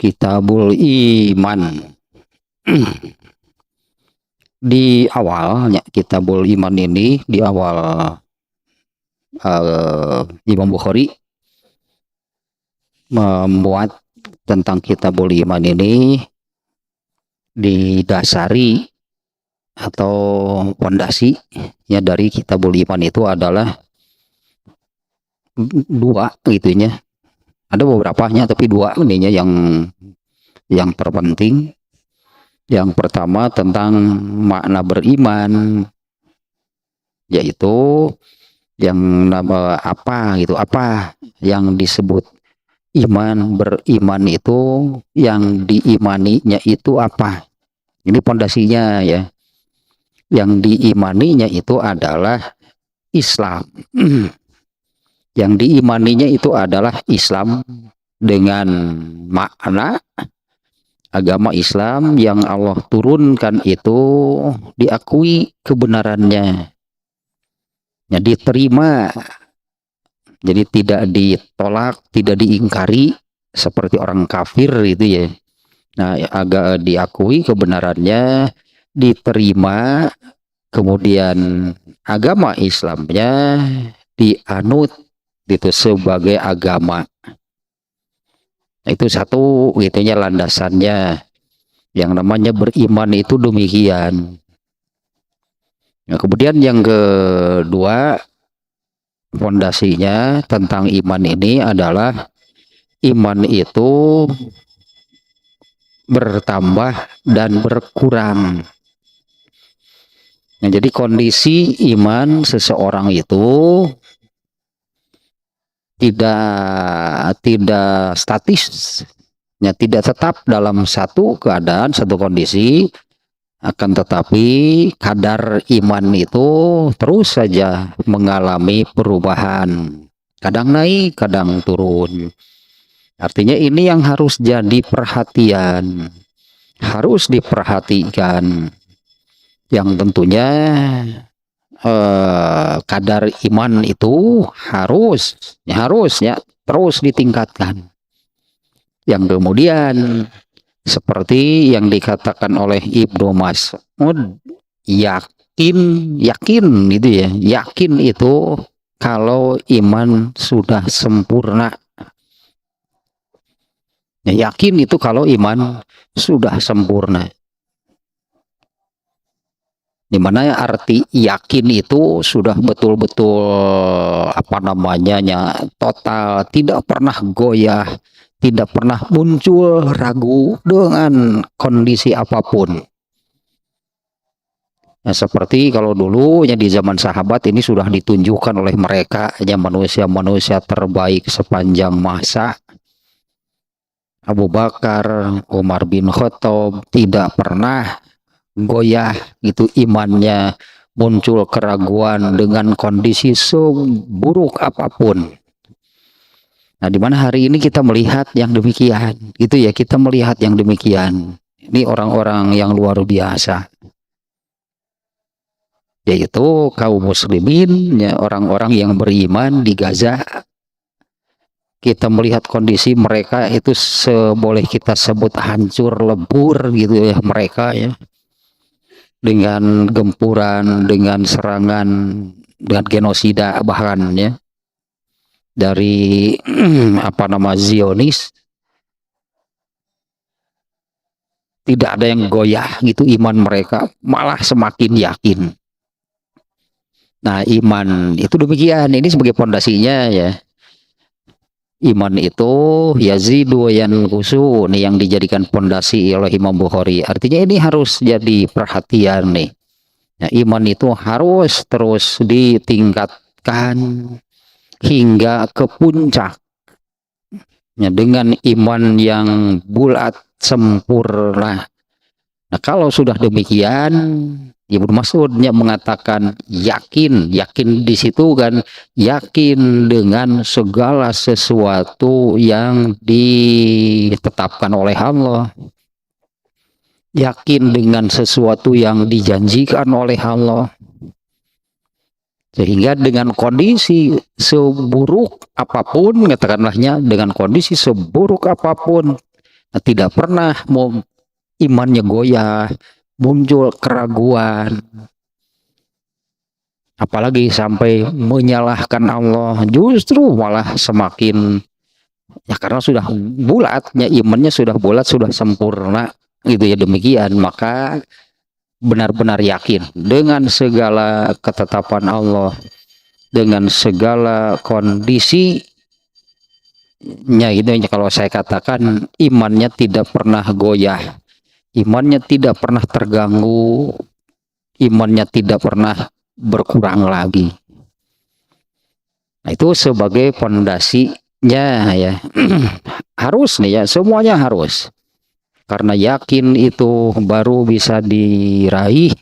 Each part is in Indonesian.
Kitabul Iman. Di awalnya Kitabul Iman ini, di awal Imam Bukhari membuat tentang Kitabul Iman ini didasari atau pondasi ya dari Kitabul Iman itu adalah dua gitunya. Ada beberapanya tapi dua ininya yang terpenting. Yang pertama tentang makna beriman, yaitu yang nama apa gitu, apa yang disebut iman, beriman itu yang diimaninya itu apa. Ini pondasinya ya. Yang diimaninya itu adalah Islam. Yang diimaninya itu adalah Islam dengan makna agama Islam yang Allah turunkan itu diakui kebenarannya, ya, diterima, jadi tidak ditolak, tidak diingkari seperti orang kafir itu ya. Nah, agak diakui kebenarannya, diterima, kemudian agama Islamnya dianut itu sebagai agama. Itu satu gitunya landasannya. Yang namanya beriman itu demikian. Nah, kemudian yang kedua fondasinya tentang iman ini adalah iman itu bertambah dan berkurang. Nah, jadi kondisi iman seseorang itu tidak statis, ya, tidak tetap dalam satu keadaan, satu kondisi, akan tetapi kadar iman itu terus saja mengalami perubahan, kadang naik, kadang turun. Artinya ini yang harus jadi perhatian, harus diperhatikan, yang tentunya kadar iman itu harusnya terus ditingkatkan. Yang kemudian seperti yang dikatakan oleh Ibnu Mas'ud, yakin gitu ya, yakin itu kalau iman sudah sempurna. Ya, yakin itu kalau iman sudah sempurna. Dimana arti yakin itu sudah betul-betul total, tidak pernah goyah, tidak pernah muncul ragu dengan kondisi apapun. Nah, seperti kalau dulu ya di zaman sahabat ini sudah ditunjukkan oleh mereka ya manusia-manusia terbaik sepanjang masa. Abu Bakar, Umar bin Khattab tidak pernah goyah gitu imannya, muncul keraguan dengan kondisi seburuk apapun. Nah, di mana hari ini kita melihat yang demikian, gitu ya, kita melihat yang demikian. Ini orang-orang yang luar biasa, yaitu kaum muslimin, ya, orang-orang yang beriman di Gaza. Kita melihat kondisi mereka itu boleh kita sebut hancur lebur gitu ya mereka ya. Dengan gempuran, dengan serangan, dengan genosida bahkan ya dari Zionis, tidak ada yang goyah gitu iman mereka, malah semakin yakin. Nah, iman itu demikian, ini sebagai pondasinya ya. Iman itu yazidu wa yanqusu, nih yang dijadikan pondasi oleh Imam Bukhari. Artinya ini harus jadi perhatian nih. Ya, iman itu harus terus ditingkatkan hingga ke puncak. Ya, dengan iman yang bulat sempurna. Nah, kalau sudah demikian, Ibnu Mas'udnya mengatakan yakin di situ kan, yakin dengan segala sesuatu yang ditetapkan oleh Allah, yakin dengan sesuatu yang dijanjikan oleh Allah, sehingga dengan kondisi seburuk apapun, katakanlahnya dengan kondisi seburuk apapun, Tidak pernah mau imannya goyah, muncul keraguan, apalagi sampai menyalahkan Allah, justru malah semakin, ya karena sudah bulatnya imannya, sudah bulat, sudah sempurna gitu ya. Demikian maka benar-benar yakin dengan segala ketetapan Allah, dengan segala kondisinya, itu kalau saya katakan imannya tidak pernah goyah, imannya tidak pernah terganggu, imannya tidak pernah berkurang lagi. Nah, itu sebagai pondasinya ya. Harus nih ya, semuanya harus. Karena yakin itu baru bisa diraih,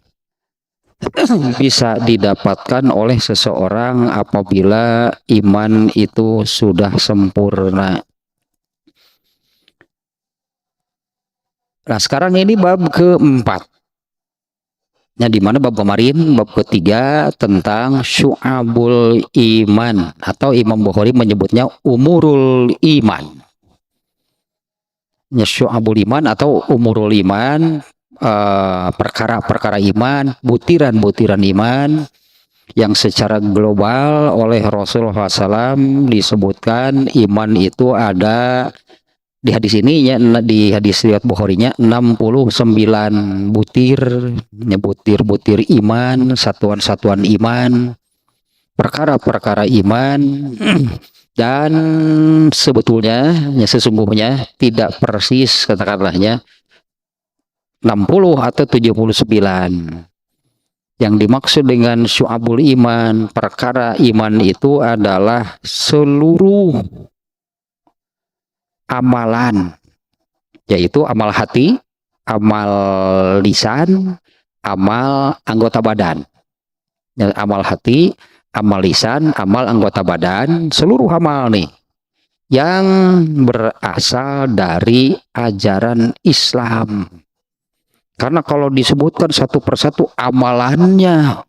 bisa didapatkan oleh seseorang apabila iman itu sudah sempurna. Nah, sekarang ini bab keempat. Nah, di mana bab kemarin, bab ketiga tentang syu'abul iman, atau Imam Bukhari menyebutnya umurul iman. Ya, syu'abul iman atau umurul iman, perkara-perkara iman, butiran-butiran iman yang secara global oleh Rasulullah SAW disebutkan iman itu ada di hadis ini ya, di hadis riwayat Bukhari-nya 69 butir, ya, butir-butir iman, satuan-satuan iman, perkara-perkara iman. Dan sebetulnya ya, sesungguhnya tidak persis katakanlahnya 60 atau 79. Yang dimaksud dengan syu'abul iman, perkara iman itu adalah seluruh amalan, yaitu amal hati, amal lisan, amal anggota badan. Ya, amal hati, amal lisan, amal anggota badan, seluruh amal nih yang berasal dari ajaran Islam. Karena kalau disebutkan satu persatu amalannya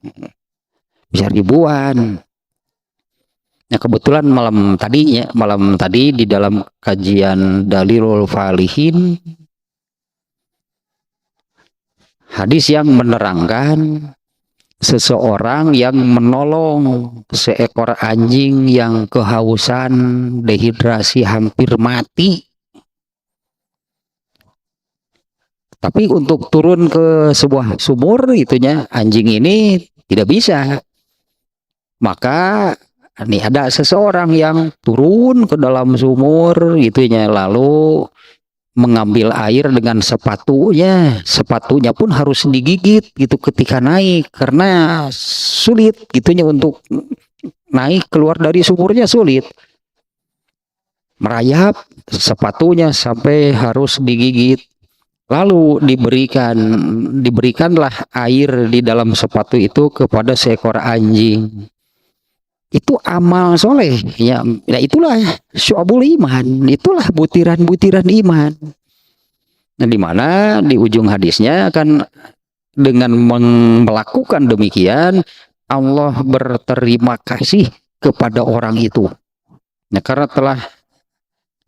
bisa ribuan. Nah, kebetulan malam tadi di dalam kajian Dalilul Falihin, hadis yang menerangkan seseorang yang menolong seekor anjing yang kehausan, dehidrasi, hampir mati. Tapi untuk turun ke sebuah sumur itunya anjing ini tidak bisa. Maka nih ada seseorang yang turun ke dalam sumur itunya, lalu mengambil air dengan sepatunya pun harus digigit gitu ketika naik, karena sulit gitunya untuk naik keluar dari sumurnya, sulit, merayap sepatunya sampai harus digigit. Lalu diberikanlah air di dalam sepatu itu kepada seekor anjing. Itu amal soleh ya. Nah, itulah syu'abul iman, itulah butiran-butiran iman. Nah, di mana di ujung hadisnya akan dengan melakukan demikian Allah berterima kasih kepada orang itu. Nah, karena telah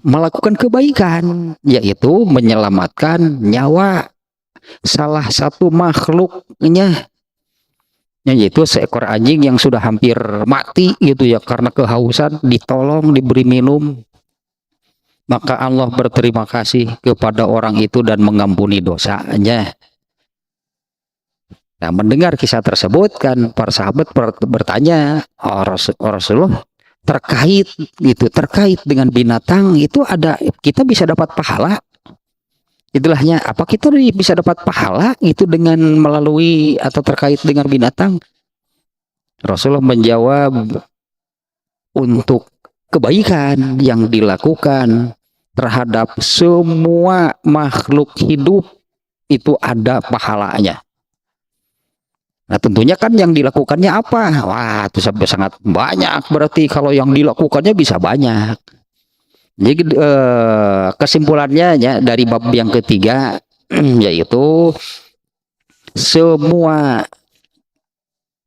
melakukan kebaikan, yaitu menyelamatkan nyawa salah satu makhluknya, yaitu seekor anjing yang sudah hampir mati gitu ya, karena kehausan, ditolong, diberi minum. Maka Allah berterima kasih kepada orang itu dan mengampuni dosanya. Nah, mendengar kisah tersebut kan para sahabat bertanya, oh, Rasulullah, terkait dengan binatang itu ada, kita bisa dapat pahala? Itulahnya, apa kita bisa dapat pahala itu dengan melalui atau terkait dengan binatang? Rasulullah menjawab, untuk kebaikan yang dilakukan terhadap semua makhluk hidup itu ada pahalanya. Nah, tentunya kan yang dilakukannya apa? Wah, itu sangat banyak, berarti kalau yang dilakukannya bisa banyak. Jadi kesimpulannya ya dari bab yang ketiga yaitu semua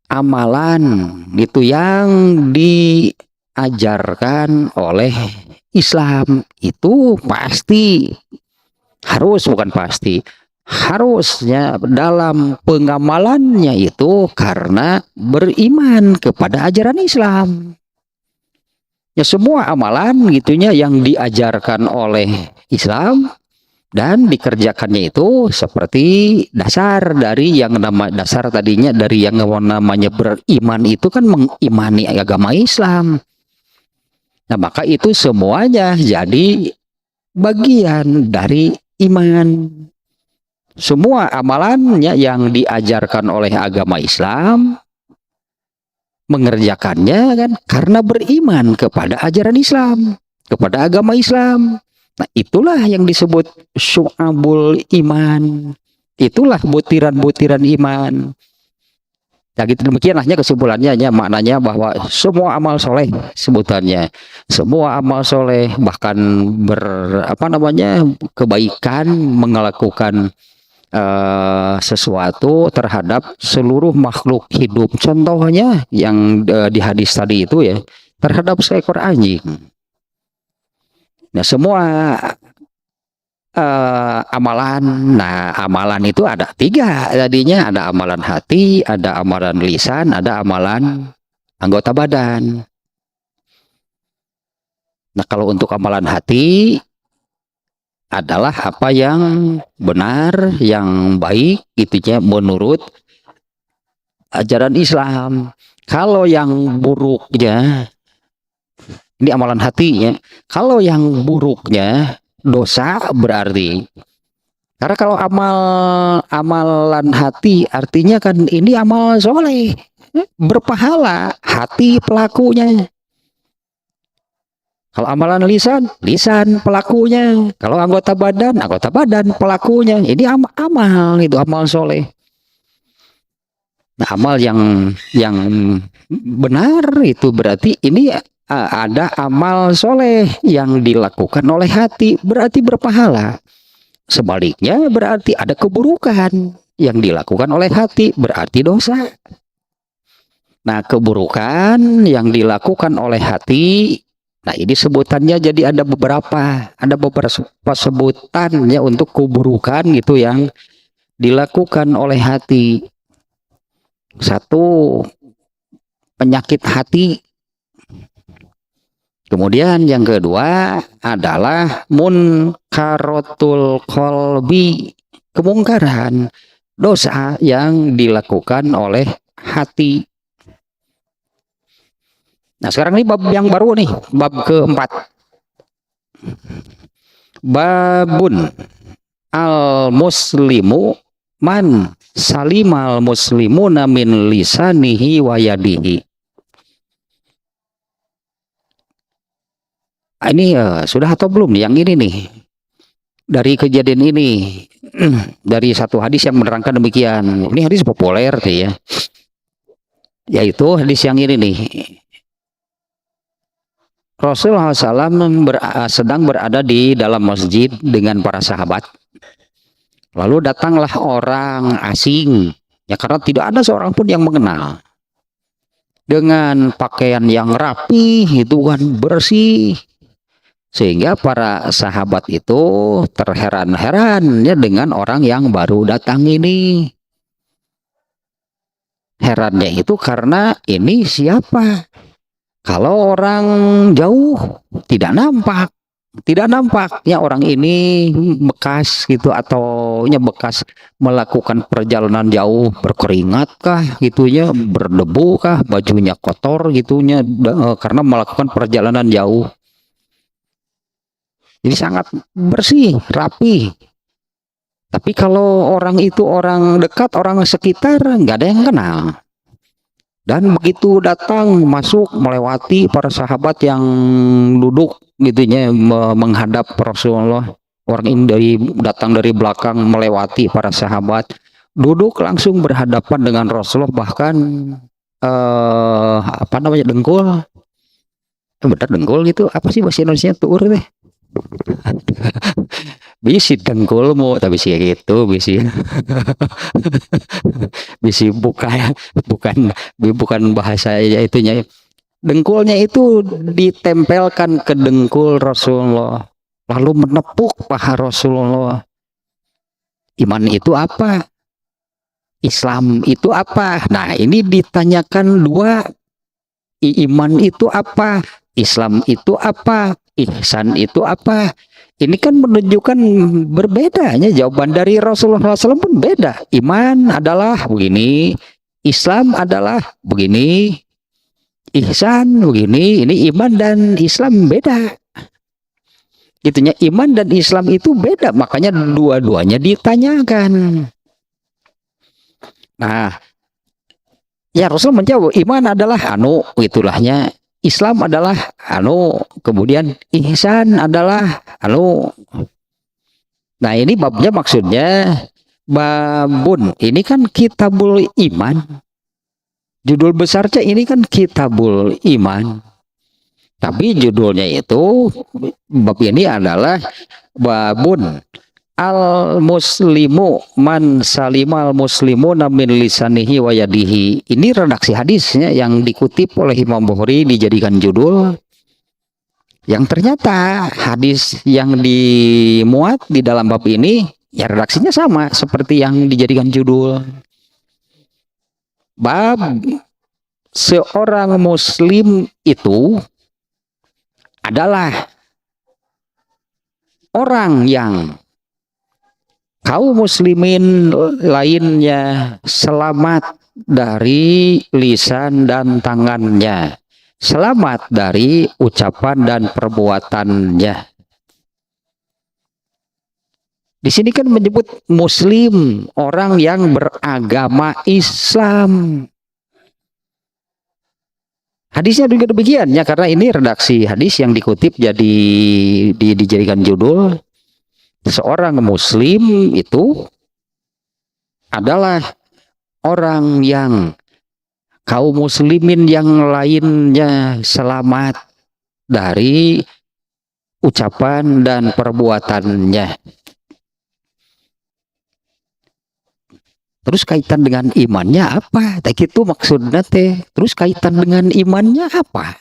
amalan itu yang diajarkan oleh Islam itu pasti Harus, bukan pasti. Harusnya dalam pengamalannya itu karena beriman kepada ajaran Islam. Ya semua amalan gitunya yang diajarkan oleh Islam dan dikerjakannya itu seperti dasar dari yang dasar tadinya dari yang namanya beriman itu kan mengimani agama Islam. Nah, maka itu semuanya jadi bagian dari iman. Semua amalannya yang diajarkan oleh agama Islam mengerjakannya kan karena beriman kepada ajaran Islam, kepada agama Islam. Nah, itulah yang disebut syu'abul iman. Itulah butiran-butiran iman. Nah, gitu demikianlahnya kesimpulannya, maknanya bahwa semua amal soleh sebutannya, semua amal soleh bahkan kebaikan melakukan sesuatu terhadap seluruh makhluk hidup. Contohnya yang di hadis tadi itu ya, terhadap seekor anjing. Nah, semua amalan. Nah, amalan itu ada 3 tadinya, ada amalan hati, ada amalan lisan, ada amalan anggota badan. Nah, kalau untuk amalan hati adalah apa yang benar, yang baik, itunya menurut ajaran Islam. Kalau yang buruknya, ini amalan hati ya. Kalau yang buruknya dosa berarti. Karena kalau amalan hati artinya kan ini amal soleh, berpahala, hati pelakunya. Kalau amalan lisan, lisan pelakunya. Kalau anggota badan pelakunya. Ini amal itu amal soleh. Nah, amal yang benar itu berarti ini ada amal soleh yang dilakukan oleh hati, berarti berpahala. Sebaliknya berarti ada keburukan yang dilakukan oleh hati, berarti dosa. Nah, keburukan yang dilakukan oleh hati, nah ini sebutannya jadi ada beberapa sebutannya untuk keburukan gitu yang dilakukan oleh hati. Satu, penyakit hati. Kemudian yang kedua adalah munkaratul qalbi, kemungkaran, dosa yang dilakukan oleh hati. Nah, sekarang ini bab yang baru nih, bab keempat. Babun al-muslimu man salimal muslimuna min lisanihi wa yadihi. Ini sudah atau belum nih yang ini nih? Dari kejadian ini, dari satu hadis yang menerangkan demikian. Ini hadis populer sih ya. Yaitu hadis yang ini nih. Rasulullah SAW sedang berada di dalam masjid dengan para sahabat. Lalu datanglah orang asing, ya karena tidak ada seorang pun yang mengenal. Dengan pakaian yang rapi, itu kan bersih. Sehingga para sahabat itu terheran-heran ya dengan orang yang baru datang ini. Herannya itu karena ini siapa? Kalau orang jauh tidak nampak ya orang ini bekas gitu atau bekas melakukan perjalanan jauh, berkeringat kah gitunya, berdebu kah, bajunya kotor gitunya karena melakukan perjalanan jauh. Jadi sangat bersih, rapi. Tapi kalau orang itu orang dekat, orang sekitar nggak ada yang kenal. Dan begitu datang, masuk, melewati para sahabat yang duduk gitunya menghadap Rasulullah. Orang ini datang dari belakang melewati para sahabat, duduk langsung berhadapan dengan Rasulullah, bahkan dengkul. Benar dengkul gitu. Apa sih bahasa Indonesia tuh deh? Bisi dengkulmu tapi sih gitu bisi bisi bukan bahasa itunya. Dengkulnya itu ditempelkan ke dengkul Rasulullah lalu menepuk paha Rasulullah Iman itu apa? Islam itu apa? Nah, ini ditanyakan dua. Iman itu apa? Islam itu apa? Ihsan itu apa? Ini kan menunjukkan berbedanya jawaban dari Rasulullah SAW pun beda. Iman adalah begini, Islam adalah begini, ihsan begini. Ini iman dan Islam beda. Itunya iman dan Islam itu beda, makanya dua-duanya ditanyakan. Nah, ya Rasul menjawab, iman adalah itulahnya, Islam adalah kemudian ihsan adalah Nah, ini babnya maksudnya babun. Ini kan kitabul iman. Judul besarnya ini kan kitabul iman. Tapi judulnya itu bab ini adalah babun al muslimu man salimal muslimu min lisanihi wa yadihi. Ini redaksi hadisnya yang dikutip oleh Imam Bukhari dijadikan judul, yang ternyata hadis yang dimuat di dalam bab ini ya redaksinya sama seperti yang dijadikan judul. Bab seorang muslim itu adalah orang yang kaum muslimin lainnya selamat dari lisan dan tangannya, selamat dari ucapan dan perbuatannya. Di sini kan menyebut muslim, orang yang beragama Islam. Hadisnya juga demikian ya, karena ini redaksi hadis yang dikutip jadi dijadikan judul. Seorang muslim itu adalah orang yang kaum muslimin yang lainnya selamat dari ucapan dan perbuatannya. Terus kaitan dengan imannya apa? Tak gitu maksudnya teh. Terus kaitan dengan imannya apa?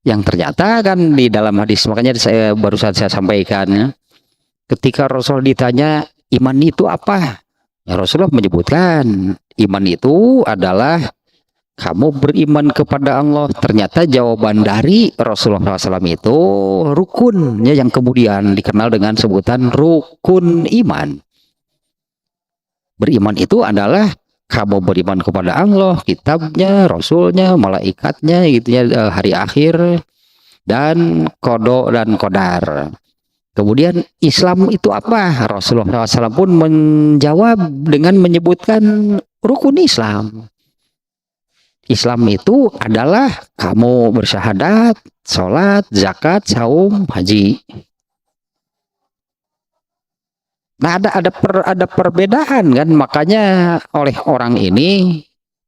Yang ternyata kan di dalam hadis, makanya barusan saya sampaikan ya, ketika Rasul ditanya iman itu apa, ya Rasulullah menyebutkan iman itu adalah kamu beriman kepada Allah. Ternyata jawaban dari Rasulullah SAW itu rukunnya, yang kemudian dikenal dengan sebutan rukun iman. Beriman itu adalah kamu beriman kepada Allah, kitabnya, rasulnya, malaikatnya, gitu ya, hari akhir, dan qada dan qadar. Kemudian Islam itu apa? Rasulullah SAW pun menjawab dengan menyebutkan rukun Islam. Islam itu adalah kamu bersyahadat, sholat, zakat, saum, haji. Nah, ada perbedaan kan, makanya oleh orang ini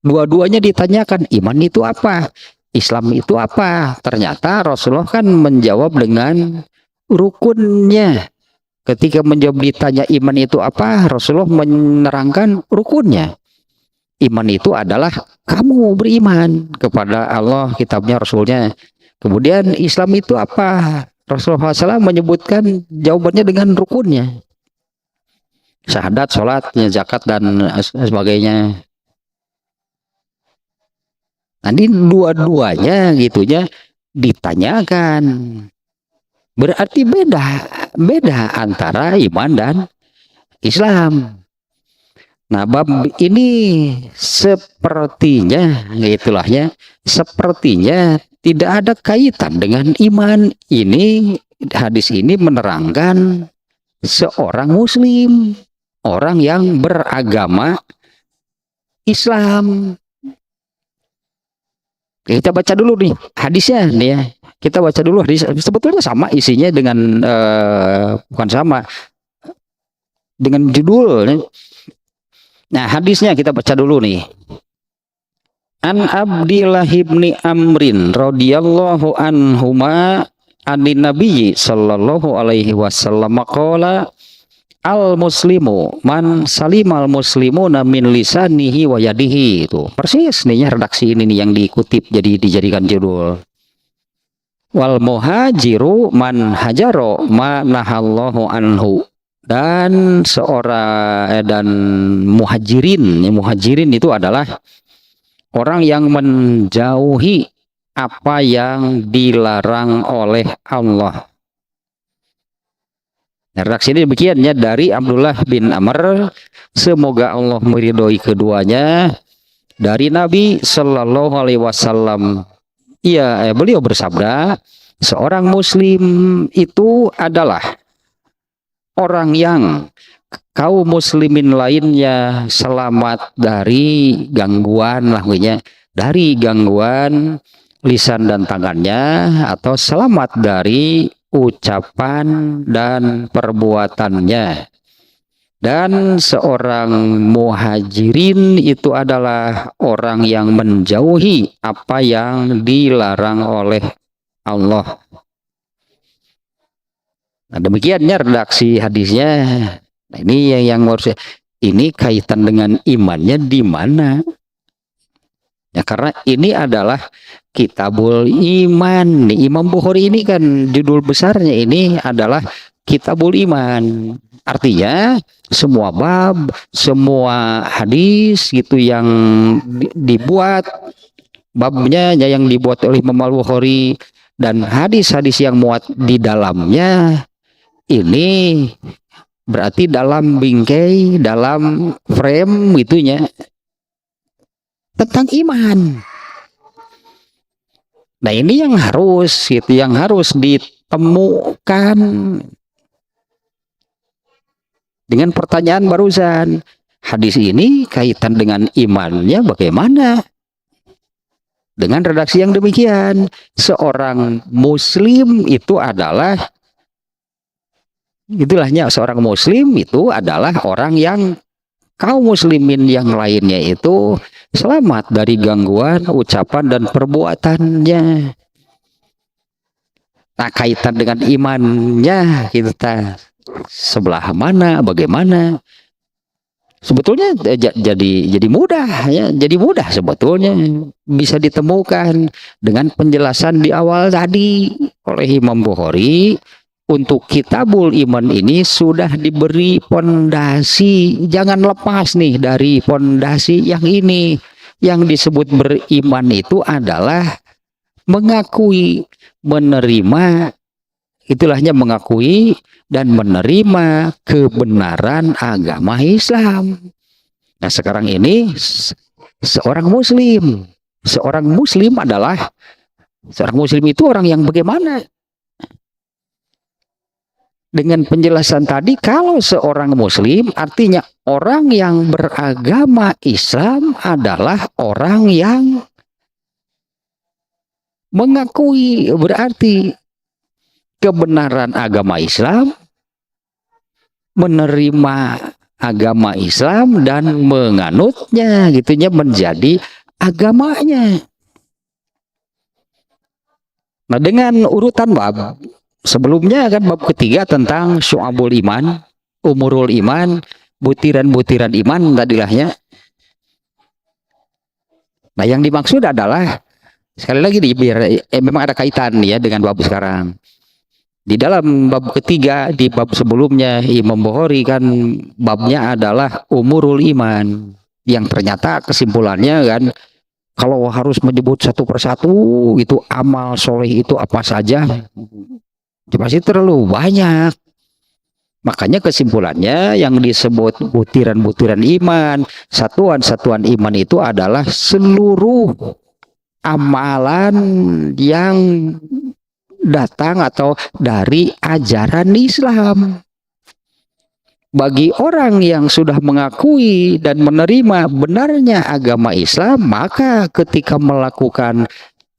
dua-duanya ditanyakan iman itu apa, Islam itu apa. Ternyata Rasulullah kan menjawab dengan rukunnya. Ketika menjawab ditanya iman itu apa, Rasulullah menerangkan rukunnya. Iman itu adalah kamu beriman kepada Allah, kitabnya, rasulnya. Kemudian Islam itu apa? Rasulullah SAW menyebutkan jawabannya dengan rukunnya. Syahadat, sholat, zakat, dan sebagainya. Nanti dua-duanya gitunya ditanyakan. Berarti beda antara iman dan Islam. Nah, bab ini sepertinya gitulah ya, sepertinya tidak ada kaitan dengan iman. Ini hadis ini menerangkan seorang muslim, orang yang beragama Islam. Kita baca dulu nih hadisnya nih ya. Kita baca dulu hadis. Sebetulnya sama isinya dengan bukan sama, dengan judul. Nah, hadisnya kita baca dulu nih. An Abdillah ibni Amrin radhiyallahu anhuma anin Nabi sallallahu alaihi wasallam qala al muslimu man salimal muslimuna min lisanihi wa yadihi. Itu persis nih ya redaksi ini nih yang dikutip jadi dijadikan judul. Wal muhajiru man hajaro ma nahallahu anhu. Dan dan muhajirin, muhajirin itu adalah orang yang menjauhi apa yang dilarang oleh Allah. Nah, redaksi ini demikian ya, dari Abdullah bin Amr, semoga Allah meridhoi keduanya, dari Nabi Shallallahu Alaihi Wasallam. Iya, beliau bersabda, seorang Muslim itu adalah orang yang kaum muslimin lainnya selamat dari gangguan lahnya, dari gangguan lisan dan tangannya, atau selamat dari ucapan dan perbuatannya. Dan seorang muhajirin itu adalah orang yang menjauhi apa yang dilarang oleh Allah. Nah, demikiannya redaksi hadisnya. Nah, ini yang harus, ini kaitan dengan imannya di mana? Ya, karena ini adalah Kitabul Iman. Imam Bukhari ini kan judul besarnya ini adalah Kitabul Iman. Artinya semua bab, semua hadis gitu yang dibuat, babnya yang dibuat oleh Imam Bukhari, dan hadis-hadis yang muat di dalamnya ini berarti dalam bingkai, dalam frame gitunya tentang iman. Nah, ini yang harus ditemukan dengan pertanyaan barusan. Hadis ini kaitan dengan imannya bagaimana? Dengan redaksi yang demikian, seorang muslim itu adalah, itulahnya, seorang muslim itu adalah orang yang kaum muslimin yang lainnya itu selamat dari gangguan ucapan dan perbuatannya. Nah, kaitan dengan imannya kita sebelah mana, bagaimana? Sebetulnya jadi mudah ya, jadi mudah sebetulnya, bisa ditemukan dengan penjelasan di awal tadi oleh Imam Bukhari. Untuk Kitabul Iman ini sudah diberi pondasi, jangan lepas nih dari pondasi yang ini. Yang disebut beriman itu adalah mengakui, menerima, itulahnya mengakui dan menerima kebenaran agama Islam. Nah, sekarang ini seorang muslim adalah, seorang muslim itu orang yang bagaimana? Dengan penjelasan tadi, kalau seorang muslim artinya orang yang beragama Islam adalah orang yang mengakui, berarti kebenaran agama Islam, menerima agama Islam dan menganutnya, gitunya, menjadi agamanya. Nah, dengan urutan bab sebelumnya kan bab ketiga tentang syu'abul iman, umurul iman, butiran-butiran iman tadilahnya. Nah, yang dimaksud adalah, sekali lagi biar memang ada kaitan ya dengan bab sekarang. Di dalam bab ketiga, di bab sebelumnya Imam Bukhari kan babnya adalah umurul iman, yang ternyata kesimpulannya kan, kalau harus menyebut satu persatu itu amal soleh itu apa saja, pasti terlalu banyak. Makanya kesimpulannya yang disebut butiran-butiran iman, satuan-satuan iman itu adalah seluruh amalan yang datang atau dari ajaran Islam. Bagi orang yang sudah mengakui dan menerima benarnya agama Islam, maka ketika melakukan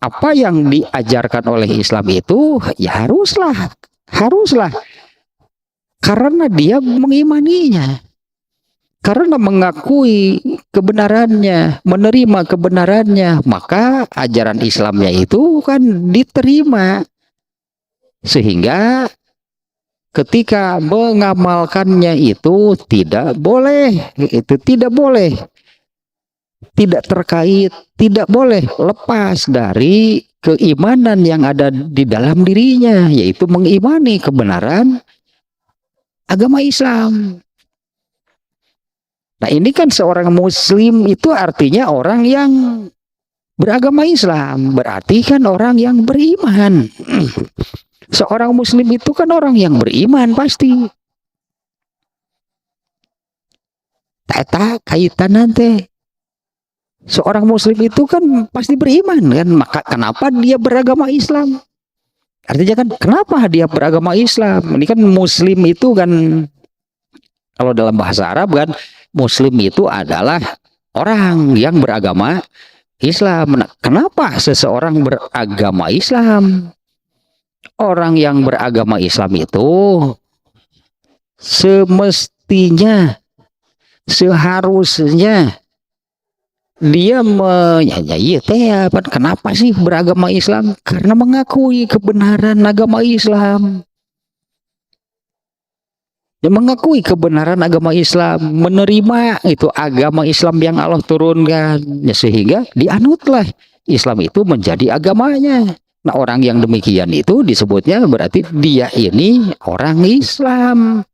apa yang diajarkan oleh Islam itu, ya haruslah karena dia mengimaninya, karena mengakui kebenarannya, menerima kebenarannya, maka ajaran Islamnya itu kan diterima. Sehingga ketika mengamalkannya itu tidak boleh, tidak terkait, tidak boleh lepas dari keimanan yang ada di dalam dirinya, yaitu mengimani kebenaran agama Islam. Nah, ini kan seorang muslim itu artinya orang yang beragama Islam, berarti kan orang yang beriman. Seorang muslim itu kan orang yang beriman pasti. Tak kaitan nanti. Seorang muslim itu kan pasti beriman kan, maka kenapa dia beragama Islam? Artinya kan kenapa dia beragama Islam? Ini kan muslim itu kan, kalau dalam bahasa Arab kan, muslim itu adalah orang yang beragama Islam. Nah, kenapa seseorang beragama Islam? Orang yang beragama Islam itu semestinya, seharusnya dia kenapa sih beragama Islam? Karena mengakui kebenaran agama Islam. Dia mengakui kebenaran agama Islam, menerima itu agama Islam yang Allah turunkan, ya, sehingga dianutlah Islam itu menjadi agamanya. Nah, orang yang demikian itu disebutnya berarti dia ini orang Islam.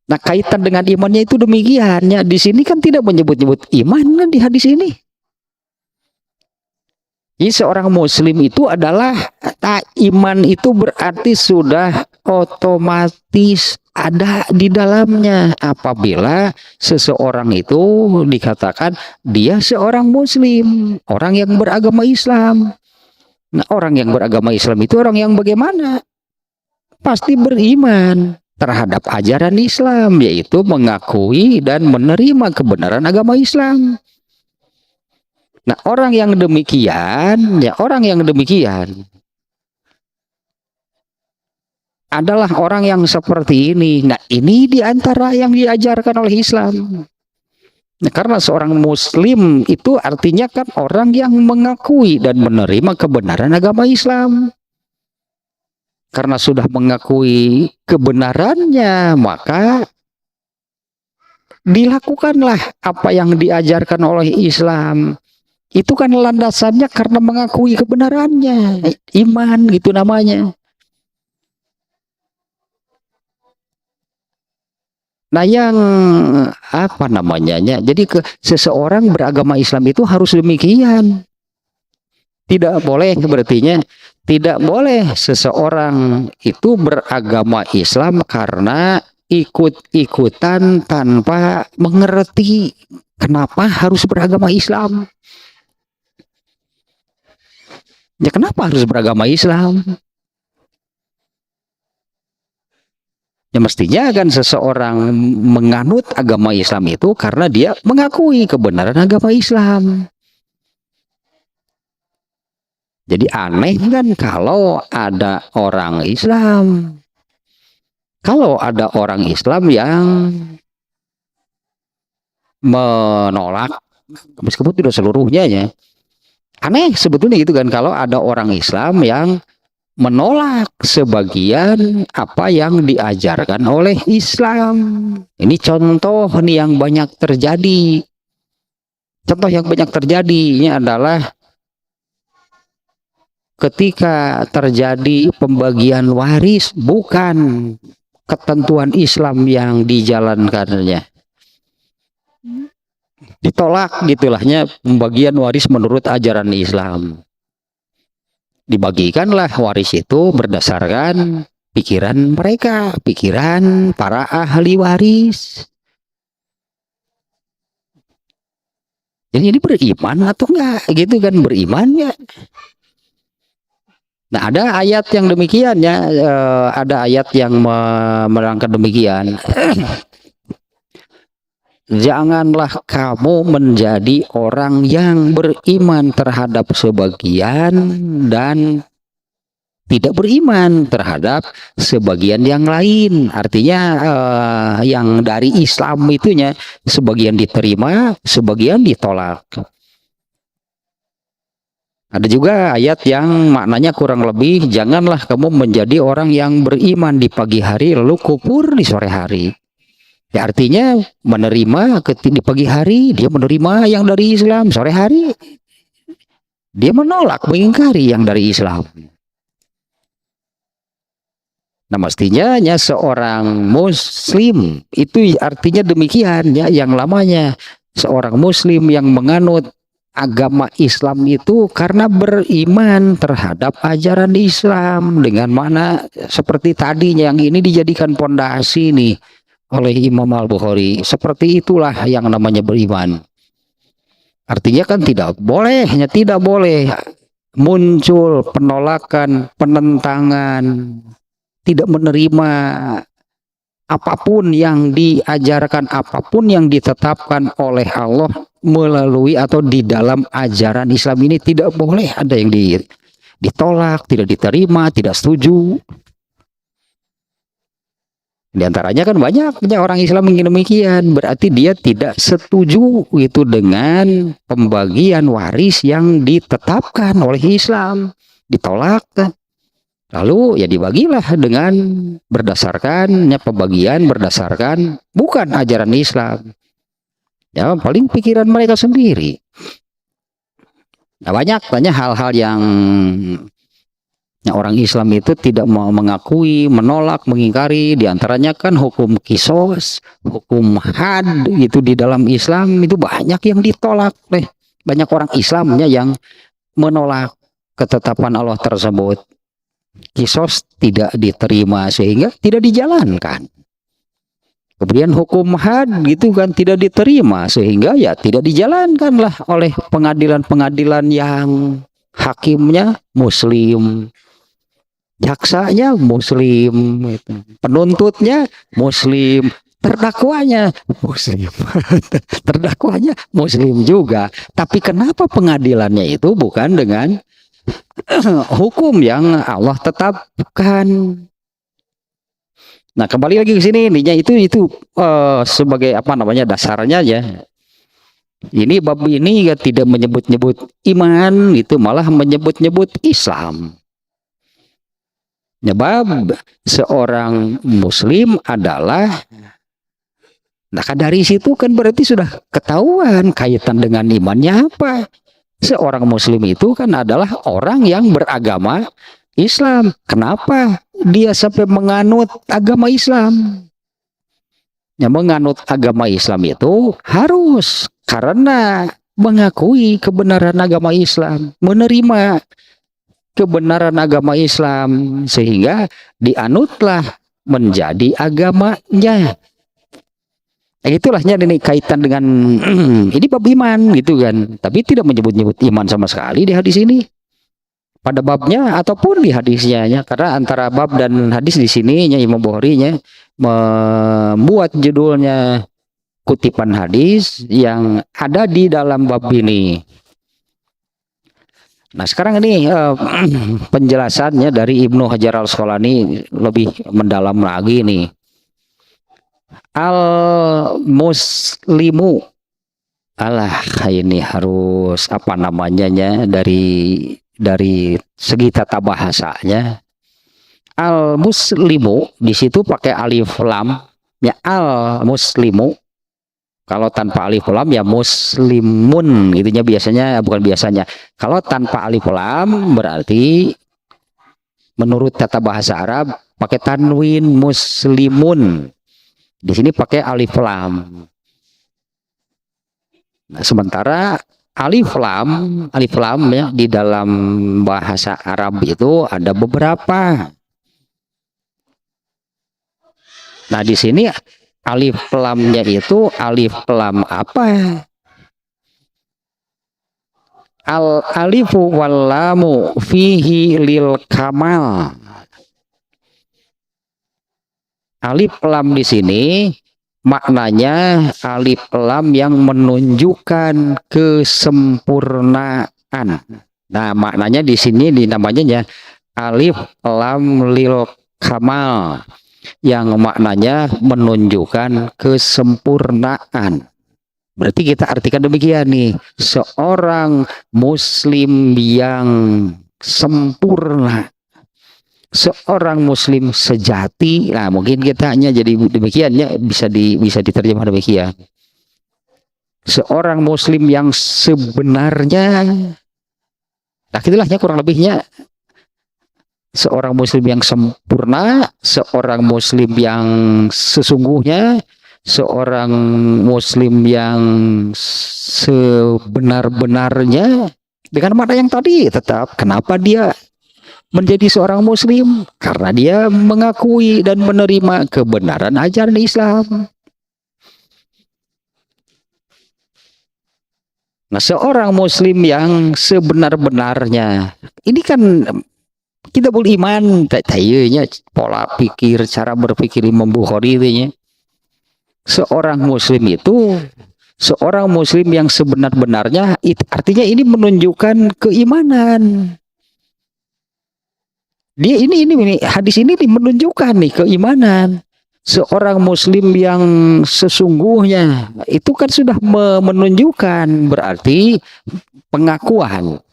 Nah, kaitan dengan imannya itu demikian. Ya, di sini kan tidak menyebut-nyebut iman kan di hadis ini. Jadi seorang muslim itu adalah iman itu berarti sudah otomatis ada di dalamnya apabila seseorang itu dikatakan dia seorang muslim, orang yang beragama Islam. Nah, orang yang beragama Islam itu orang yang bagaimana? Pasti beriman terhadap ajaran Islam, yaitu mengakui dan menerima kebenaran agama Islam. Nah, orang yang demikian adalah orang yang seperti ini. Nah, ini diantara yang diajarkan oleh Islam. Nah, karena seorang muslim itu artinya kan orang yang mengakui dan menerima kebenaran agama Islam. Karena sudah mengakui kebenarannya, maka dilakukanlah apa yang diajarkan oleh Islam. Itu kan landasannya karena mengakui kebenarannya. Iman gitu namanya. Nah, yang apa namanya? Jadi seseorang beragama Islam itu harus demikian. Tidak boleh, berartinya tidak boleh seseorang itu beragama Islam karena ikut-ikutan tanpa mengerti kenapa harus beragama Islam. Ya, kenapa harus beragama Islam? Ya, mestinya kan seseorang menganut agama Islam itu karena dia mengakui kebenaran agama Islam. Jadi aneh kan kalau ada orang Islam yang menolak, meskipun tidak seluruhnya ya. Aneh sebetulnya gitu kan kalau ada orang Islam yang menolak sebagian apa yang diajarkan oleh Islam. Ini contoh nih yang banyak terjadi. Contoh yang banyak terjadi ini adalah ketika terjadi pembagian waris, bukan ketentuan Islam yang dijalankannya, ditolak gitulahnya pembagian waris menurut ajaran Islam. Dibagikanlah waris itu berdasarkan pikiran mereka, pikiran para ahli waris. Jadi ini beriman atau enggak gitu kan, beriman ya. Nah, ada ayat yang demikian ya, ada ayat yang menerangkan demikian. Janganlah kamu menjadi orang yang beriman terhadap sebagian dan tidak beriman terhadap sebagian yang lain. Artinya yang dari Islam itunya sebagian diterima, sebagian ditolak. Ada juga ayat yang maknanya kurang lebih, janganlah kamu menjadi orang yang beriman di pagi hari lalu kufur di sore hari. Ya, artinya menerima di pagi hari, dia menerima yang dari Islam, sore hari Dia menolak, mengingkari yang dari Islam. Nah, mestinya seorang muslim itu artinya demikian ya, yang lamanya seorang muslim yang menganut agama Islam itu karena beriman terhadap ajaran Islam, dengan mana seperti tadinya yang ini dijadikan pondasi nih oleh Imam Al-Bukhari. Seperti itulah yang namanya beriman. Artinya kan tidak boleh, hanya tidak boleh muncul penolakan, penentangan, tidak menerima apapun yang diajarkan, apapun yang ditetapkan oleh Allah melalui atau di dalam ajaran Islam ini, tidak boleh ada yang ditolak, tidak diterima, tidak setuju. Di antaranya kan banyaknya orang Islam ingin demikian, berarti dia tidak setuju itu dengan pembagian waris yang ditetapkan oleh Islam, ditolak. Lalu ya dibagilah dengan berdasarkannya pembagian berdasarkan bukan ajaran Islam. Ya paling pikiran mereka sendiri. Nah, banyak hal-hal yang orang Islam itu tidak mau mengakui, menolak, mengingkari. Di antaranya kan hukum kisos, hukum had itu di dalam Islam itu banyak yang ditolak oleh banyak orang Islamnya yang menolak ketetapan Allah tersebut. Kisos tidak diterima sehingga tidak dijalankan. Kemudian hukum had gitu kan tidak diterima sehingga ya tidak dijalankanlah oleh pengadilan-pengadilan yang hakimnya muslim, jaksanya muslim, penuntutnya muslim, terdakwanya muslim, terdakwanya muslim juga. Tapi kenapa pengadilannya itu bukan dengan hukum yang Allah tetapkan? Nah, kembali lagi ke sini, ininya itu sebagai apa namanya dasarnya ya. Ini bab ini ya tidak menyebut-nyebut iman, itu malah menyebut-nyebut Islam. Sebab seorang muslim adalah, nah dari situ kan berarti sudah ketahuan kaitan dengan imannya apa. Seorang muslim itu kan adalah orang yang beragama Islam. Kenapa dia sampai menganut agama Islam? Yang menganut agama Islam itu harus karena mengakui kebenaran agama Islam, menerima kebenaran agama Islam, sehingga dianutlah menjadi agamanya. Itulah ini kaitan dengan ini bab iman gitu kan, tapi tidak menyebut-nyebut iman sama sekali di hadis ini, pada babnya ataupun di hadisnya ya. Karena antara bab dan hadis di sini Imam Bukhari membuat judulnya kutipan hadis yang ada di dalam bab ini. Nah sekarang ini penjelasannya dari Ibnu Hajar Al-Asqalani lebih mendalam lagi nih. Al-muslimu, alah ini harus apa namanya dari segi tata bahasanya. Al-muslimu di situ pakai alif lam ya, al-muslimu. Kalau tanpa alif lam ya muslimun gitunya biasanya, bukan biasanya. Kalau tanpa alif lam berarti menurut tata bahasa Arab pakai tanwin muslimun. Di sini pakai alif lam. Nah, sementara alif lam ya di dalam bahasa Arab itu ada beberapa. Nah, di sini alif lamnya itu alif lam apa? Al alifu wal lamu fihi lil kamal. Alif lam di sini maknanya alif lam yang menunjukkan kesempurnaan. Nah, maknanya di sini dinamanya ya alif lam lil kamal, yang maknanya menunjukkan kesempurnaan. Berarti kita artikan demikian nih, seorang muslim yang sempurna, seorang muslim sejati. Nah, mungkin kita hanya jadi demikian ya, bisa diterjemah demikian. Seorang muslim yang sebenarnya Nah, itulah ya kurang lebihnya seorang muslim yang sempurna, seorang muslim yang sesungguhnya, seorang muslim yang sebenar-benarnya, dengan mana yang tadi tetap kenapa dia menjadi seorang muslim? Karena dia mengakui dan menerima kebenaran ajaran Islam. Nah, seorang muslim yang sebenar-benarnya, ini kan kita boleh iman tayanya pola pikir, cara berpikir Imam Bukhari itu ya. Seorang muslim itu seorang muslim yang sebenar-benarnya, artinya ini menunjukkan keimanan. Dia ini hadis ini menunjukkan nih keimanan. Seorang muslim yang sesungguhnya itu kan sudah menunjukkan, berarti pengakuan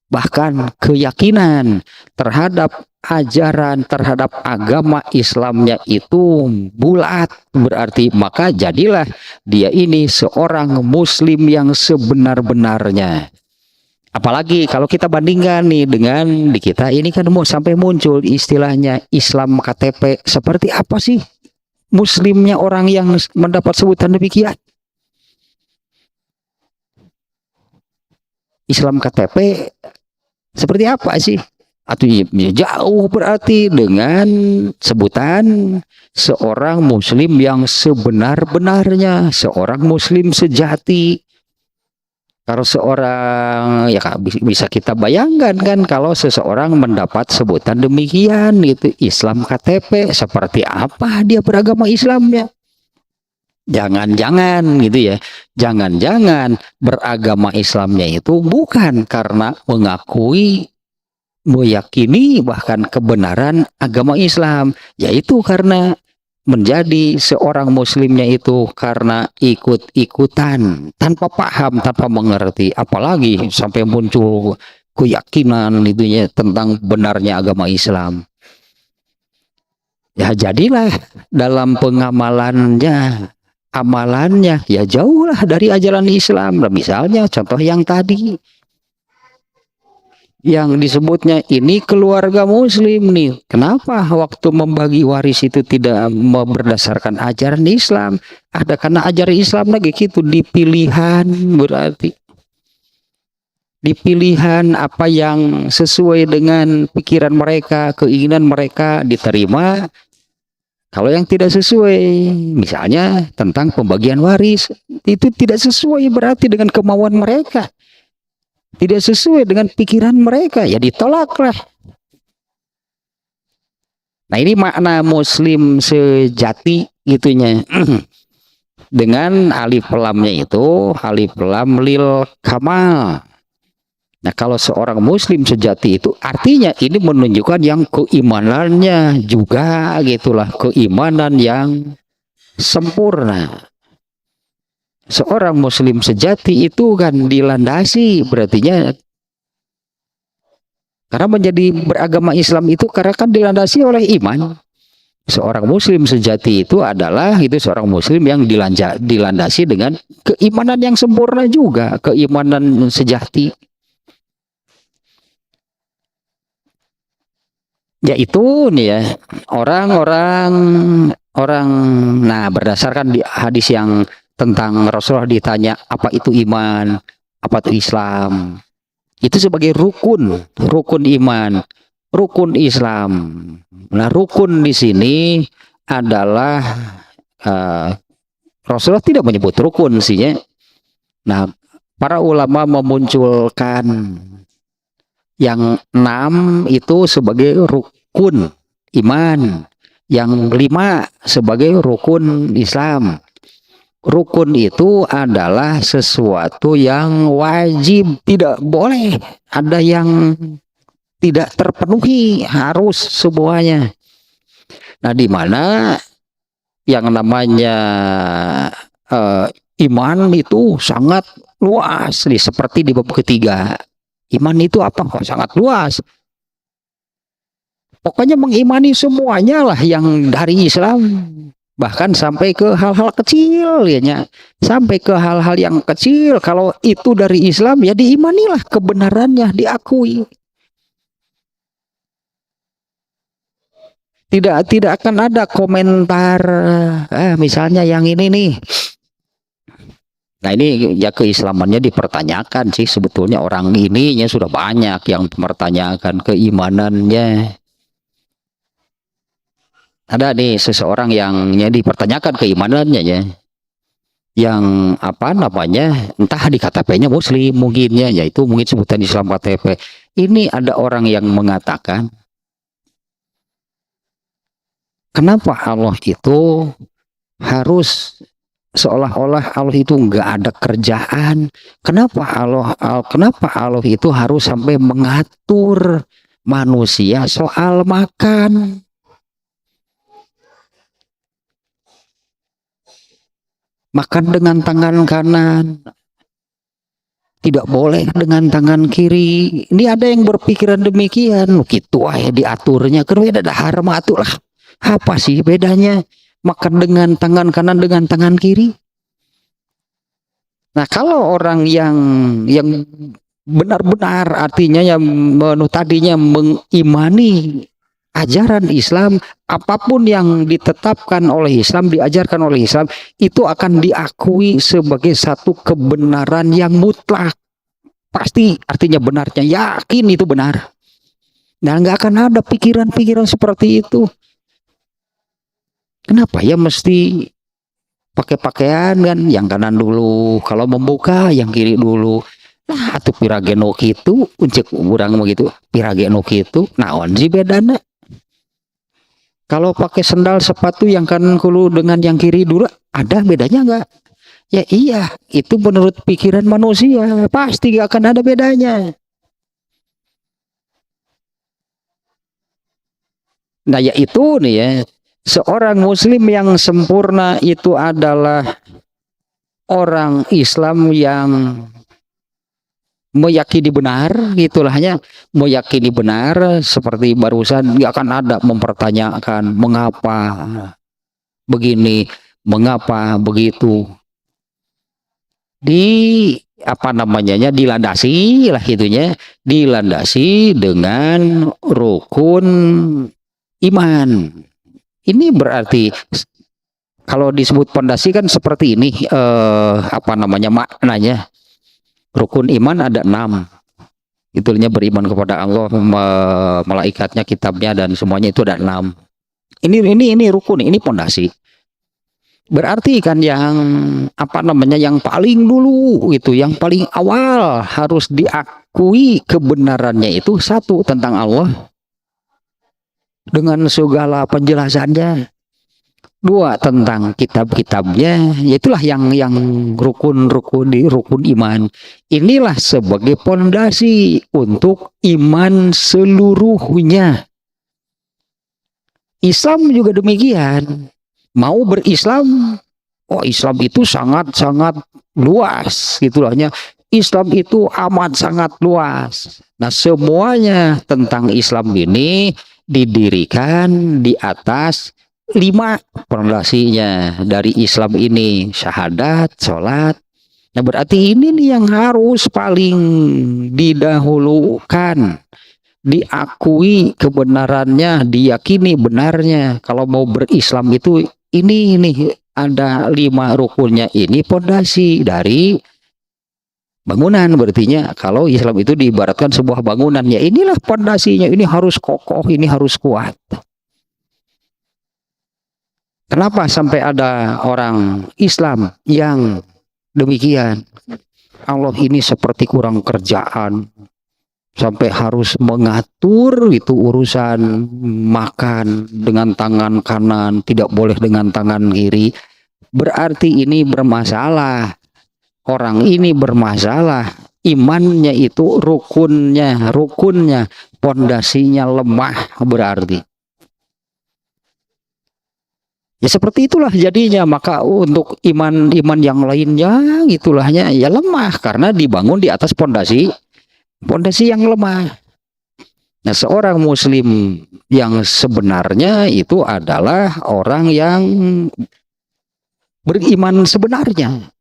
bahkan keyakinan terhadap ajaran, terhadap agama Islamnya itu bulat, berarti maka jadilah dia ini seorang muslim yang sebenar-benarnya. Apalagi kalau kita bandingkan nih dengan di kita ini kan mau sampai muncul istilahnya Islam KTP, seperti apa sih muslimnya orang yang mendapat sebutan demikian? Islam KTP seperti apa sih? Atau jauh berarti dengan sebutan seorang muslim yang sebenar-benarnya, seorang muslim sejati. Kalau seorang, ya bisa kita bayangkan kan, kalau seseorang mendapat sebutan demikian gitu, Islam KTP, seperti apa dia beragama Islamnya? Jangan-jangan gitu ya, jangan-jangan beragama Islamnya itu bukan karena mengakui, meyakini bahkan kebenaran agama Islam, yaitu karena menjadi seorang muslimnya itu karena ikut-ikutan, tanpa paham, tanpa mengerti, apalagi sampai muncul keyakinan itunya tentang benarnya agama Islam. Ya jadilah dalam pengamalannya, amalannya ya jauhlah dari ajaran Islam. Nah, misalnya contoh yang tadi yang disebutnya ini keluarga muslim nih, kenapa waktu membagi waris itu tidak berdasarkan ajaran Islam? Ada karena ajaran Islam lagi gitu, dipilihan, berarti dipilihan apa yang sesuai dengan pikiran mereka, keinginan mereka diterima. Kalau yang tidak sesuai, misalnya tentang pembagian waris, itu tidak sesuai berarti dengan kemauan mereka, tidak sesuai dengan pikiran mereka, ya ditolaklah. Nah, ini makna muslim sejati gitunya. Dengan alif lamnya itu alif lam lil kamal. Nah, kalau seorang muslim sejati itu artinya ini menunjukkan yang keimanannya juga gitulah, keimanan yang sempurna. Seorang muslim sejati itu kan dilandasi, berartinya karena menjadi beragama Islam itu karena kan dilandasi oleh iman. Seorang muslim sejati itu adalah itu seorang muslim yang dilandasi dengan keimanan yang sempurna juga, keimanan sejati. Yaitu nih ya, orang-orang nah berdasarkan di hadis yang tentang Rasulullah ditanya apa itu iman, apa itu Islam, itu sebagai rukun iman, rukun Islam. Nah, rukun di sini adalah Rasulullah tidak menyebut rukun sih ya. Nah, para ulama memunculkan yang 6 itu sebagai rukun iman, yang 5 sebagai rukun Islam. Rukun itu adalah sesuatu yang wajib, tidak boleh ada yang tidak terpenuhi, harus semuanya. Nah, di mana yang namanya iman itu sangat luas nih, seperti di bab ketiga. Iman itu apa? Kok sangat luas. Pokoknya mengimani semuanya lah yang dari Islam. bahkan sampai ke hal-hal kecil ya nya. Sampai ke hal-hal yang kecil, kalau itu dari Islam ya diimanilah kebenarannya, diakui. Tidak akan ada komentar misalnya yang ini nih. Nah ini ya keislamannya dipertanyakan sih, sebetulnya orang ininya sudah banyak yang mempertanyakan keimanannya. Ada nih seseorang yang dipertanyakan keimanannya ya, yang apa namanya, entah di KTP-nya Muslim mungkin ya, yaitu mungkin sebutan Islam KTP. Ini ada orang yang mengatakan, kenapa Allah itu harus seolah-olah Allah itu nggak ada kerjaan? Kenapa Allah itu harus sampai mengatur manusia soal makan? Makan dengan tangan kanan, tidak boleh dengan tangan kiri. Ini ada yang berpikiran demikian. Gitu aja diaturnya. Karena ada haram atur lah. Apa sih bedanya makan dengan tangan kanan dengan tangan kiri? Nah kalau orang yang benar-benar artinya yang tadinya mengimani ajaran Islam, apapun yang ditetapkan oleh Islam, diajarkan oleh Islam, itu akan diakui sebagai satu kebenaran yang mutlak. Pasti artinya benarnya, yakin itu benar. Nah nggak akan ada pikiran-pikiran seperti itu. Kenapa ya mesti pakai pakaian kan yang kanan dulu, kalau membuka yang kiri dulu. Nah atau pirageno gitu, uncek kurang begitu, pirageno gitu, naon sih bedana? Kalau pakai sendal sepatu yang kanan dulu dengan yang kiri dulu, ada bedanya nggak? Ya iya, itu menurut pikiran manusia, pasti nggak akan ada bedanya. Nah ya itu nih ya, seorang muslim yang sempurna itu adalah orang Islam yang meyakini benar, gitulahnya, meyakini benar, seperti barusan nggak akan ada mempertanyakan mengapa begini, mengapa begitu. Di apa namanya, dilandasi lah gitunya, dilandasi dengan rukun iman. Ini berarti kalau disebut pondasi kan seperti ini, apa namanya maknanya. Rukun iman ada 6. Itunya beriman kepada Allah, malaikatnya, kitabnya, dan semuanya itu ada 6. Ini rukun, ini pondasi. Berarti kan yang apa namanya, yang paling dulu itu, yang paling awal harus diakui kebenarannya itu satu, tentang Allah dengan segala penjelasannya. 2, tentang kitab-kitabnya, yaitulah yang rukun di rukun iman. Inilah sebagai pondasi untuk iman seluruhnya. Islam juga demikian. Mau berislam, oh Islam itu sangat-sangat luas gitulahnya. Islam itu amat sangat luas. Nah semuanya tentang Islam ini didirikan di atas 5 pondasinya dari Islam ini, syahadat, sholat. Nah berarti ini nih yang harus paling didahulukan, diakui kebenarannya, diyakini benarnya. Kalau mau berislam itu ini nih ada 5 rukunnya, ini pondasi dari bangunan. Berartinya kalau Islam itu diibaratkan sebuah bangunan, ya inilah pondasinya, ini harus kokoh, ini harus kuat. Kenapa sampai ada orang Islam yang demikian? Allah ini seperti kurang kerjaan, sampai harus mengatur itu urusan makan dengan tangan kanan, tidak boleh dengan tangan kiri. Berarti ini bermasalah. Orang ini bermasalah. Imannya itu rukunnya, pondasinya lemah berarti. Ya seperti itulah jadinya. Maka untuk iman yang lainnya gitulahnya ya lemah, karena dibangun di atas pondasi yang lemah. Nah, seorang muslim yang sebenarnya itu adalah orang yang beriman sebenarnya.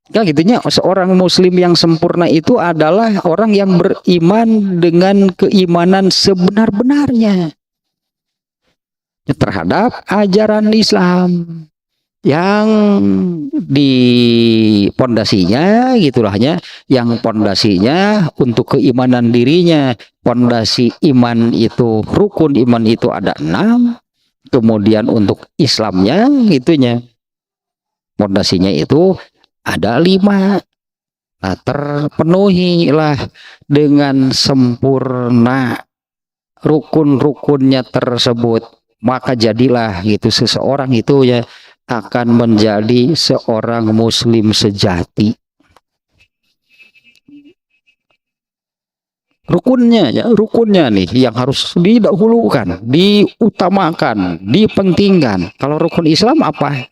Kan gitunya, seorang muslim yang sempurna itu adalah orang yang beriman dengan keimanan sebenar-benarnya terhadap ajaran Islam yang di pondasinya gitulahnya, yang pondasinya untuk keimanan dirinya. Pondasi iman itu, rukun iman itu ada 6, kemudian untuk Islamnya gitunya pondasinya itu ada 5. Nah, terpenuhilah dengan sempurna rukun-rukunnya tersebut, maka jadilah gitu seseorang itu ya akan menjadi seorang muslim sejati. Rukunnya ya, rukunnya nih yang harus didahulukan, diutamakan, dipentingkan. Kalau rukun Islam apa?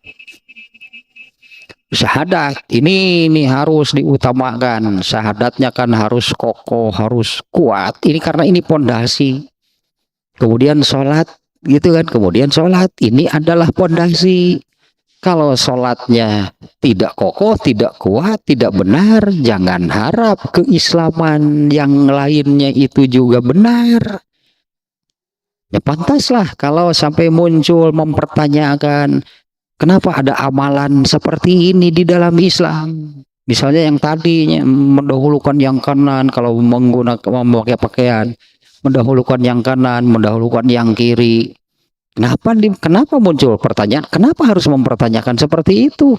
Syahadat. Ini harus diutamakan. Syahadatnya kan harus kokoh, harus kuat. Ini karena ini pondasi. Kemudian sholat gitu kan, kemudian sholat ini adalah pondasi. Kalau sholatnya tidak kokoh, tidak kuat, tidak benar, jangan harap keislaman yang lainnya itu juga benar. Ya pantaslah kalau sampai muncul mempertanyakan kenapa ada amalan seperti ini di dalam Islam. Misalnya yang tadinya mendahulukan yang kanan kalau menggunakan memakai pakaian, mendahulukan yang kanan, mendahulukan yang kiri. Kenapa muncul pertanyaan? Kenapa harus mempertanyakan seperti itu?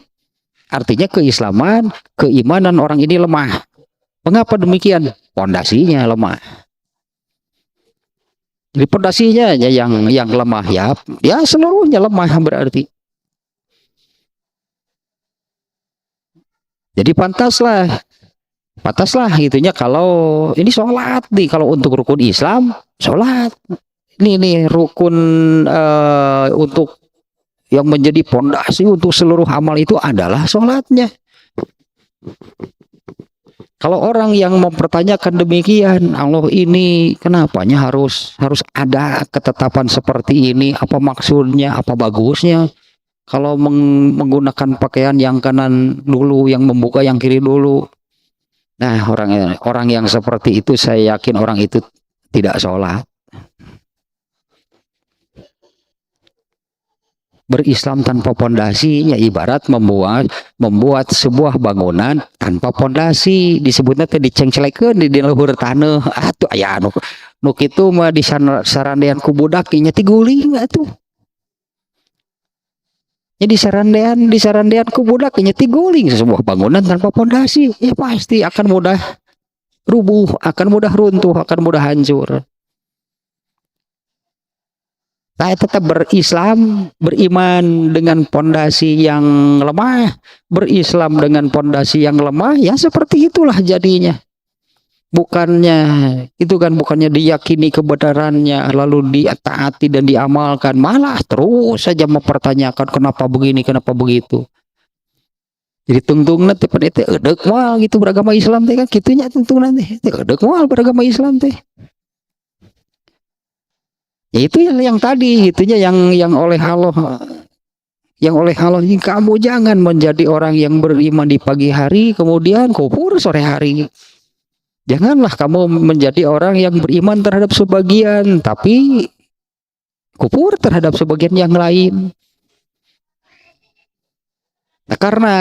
Artinya keimanan orang ini lemah. Mengapa demikian? Pondasinya lemah. Jadi pondasinya yang lemah ya seluruhnya lemah berarti. Jadi pantaslah gitunya kalau ini sholat nih, kalau untuk rukun Islam sholat. Ini rukun untuk yang menjadi pondasi untuk seluruh amal itu adalah sholatnya. Kalau orang yang mempertanyakan demikian, Allah ini kenapanya harus ada ketetapan seperti ini? Apa maksudnya? Apa bagusnya? Kalau menggunakan pakaian yang kanan dulu, yang membuka yang kiri dulu. Nah, orang yang seperti itu saya yakin orang itu tidak sholat. Berislam tanpa pondasinya ibarat membuat sebuah bangunan tanpa pondasi, disebutnya teh dicengcelekeun di luhur taneuh. Atuh aya nu kitu mah di sarandean ku budak nya ti guling atuh. Jadi di sarandean ku budak nya ti guling, sebuah bangunan tanpa pondasi ya pasti akan mudah rubuh, akan mudah runtuh, akan mudah hancur. Saya tetap berislam, beriman dengan pondasi yang lemah, berislam dengan pondasi yang lemah, ya seperti itulah jadinya. Bukannya diyakini kebenarannya lalu ditaati dan diamalkan, malah terus saja mempertanyakan kenapa begini, kenapa begitu. Jadi tungtung nanti pada itu edek mal gitu beragama Islam teh kan gitunya tungtung nanti edek mal beragama Islam teh. Ya itu yang tadi itunya yang oleh Allah ini kamu jangan menjadi orang yang beriman di pagi hari kemudian kufur sore hari. Janganlah kamu menjadi orang yang beriman terhadap sebagian tapi kufur terhadap sebagian yang lain. Nah, karena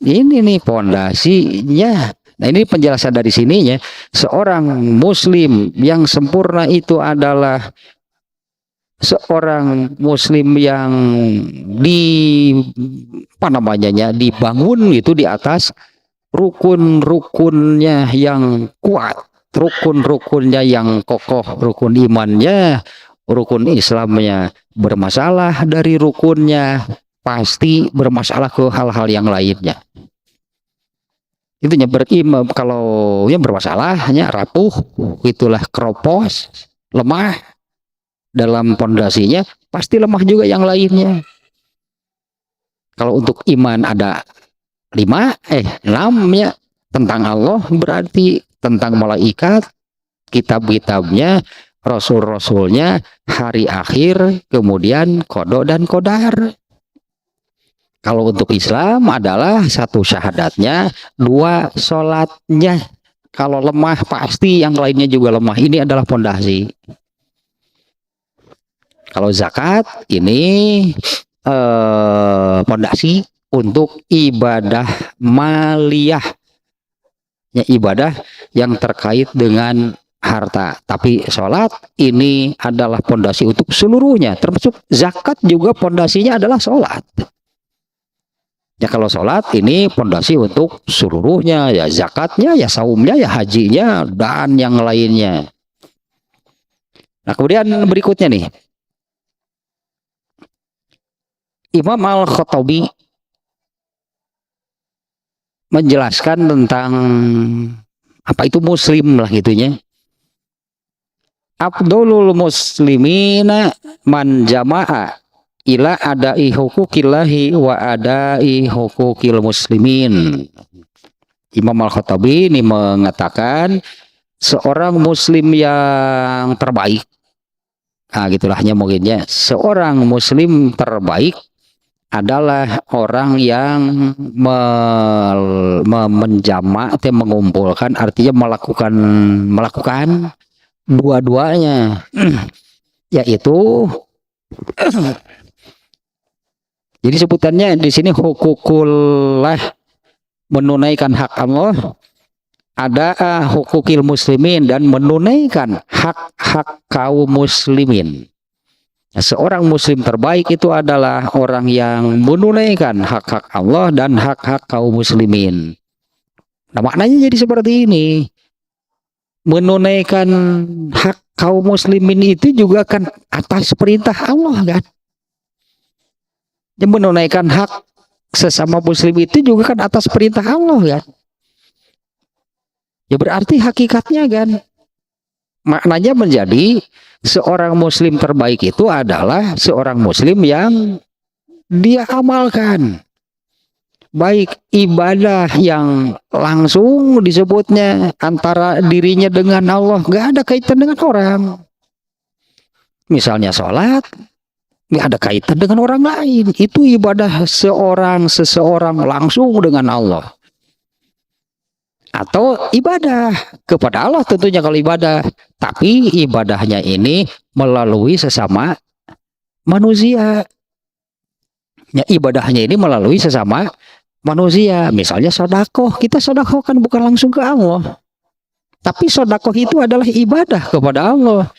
ini nih pondasinya. Nah, ini penjelasan dari sininya, seorang muslim yang sempurna itu adalah seorang muslim yang dibangun itu di atas rukun-rukunnya yang kuat, rukun-rukunnya yang kokoh, rukun imannya, rukun Islamnya bermasalah dari rukunnya pasti bermasalah ke hal-hal yang lainnya. Itunya beriman kalau yang bermasalahnya rapuh, itulah keropos, lemah dalam pondasinya, pasti lemah juga yang lainnya. Kalau untuk iman ada 6 ya, tentang Allah berarti tentang malaikat, kitab-kitabnya, rasul-rasulnya, hari akhir, kemudian qada dan qadar. Kalau untuk Islam adalah satu syahadatnya, dua sholatnya. Kalau lemah pasti yang lainnya juga lemah. Ini adalah pondasi. Kalau zakat ini pondasi untuk ibadah maliyah, ya, ibadah yang terkait dengan harta. Tapi sholat ini adalah pondasi untuk seluruhnya, termasuk zakat juga pondasinya adalah sholat. Ya kalau sholat ini pondasi untuk seluruhnya, ya zakatnya, ya saumnya, ya hajinya, dan yang lainnya. Nah kemudian berikutnya nih, Imam Al-Khattabi menjelaskan tentang apa itu muslim lah gitunya. Abdulul muslimina man jama'a ila adai hukukillahi wa adai hukukil muslimin. Imam Al-Khattabi ini mengatakan seorang muslim yang terbaik, nah gitulahnya mungkinnya, seorang muslim terbaik adalah orang yang menjamak atau mengumpulkan, artinya melakukan dua-duanya, yaitu jadi sebutannya di sini hukukullah, menunaikan hak Allah, ada hukukil muslimin, dan menunaikan hak-hak kaum muslimin. Nah, seorang muslim terbaik itu adalah orang yang menunaikan hak-hak Allah dan hak-hak kaum muslimin. Nah maknanya jadi seperti ini. Menunaikan hak kaum muslimin itu juga kan atas perintah Allah kan. Yang menunaikan hak sesama muslim itu juga kan atas perintah Allah kan. Ya berarti hakikatnya kan, maknanya menjadi seorang muslim terbaik itu adalah seorang muslim yang dia amalkan baik ibadah yang langsung disebutnya antara dirinya dengan Allah, nggak ada kaitan dengan orang. Misalnya sholat, nggak ada kaitan dengan orang lain. Itu ibadah seseorang langsung dengan Allah. Atau ibadah kepada Allah tentunya kalau ibadah. Tapi ibadahnya ini melalui sesama manusia. Ya, ibadahnya ini melalui sesama manusia. Misalnya sodakoh. Kita sodakoh kan bukan langsung ke Allah. Tapi sodakoh itu adalah ibadah kepada Allah.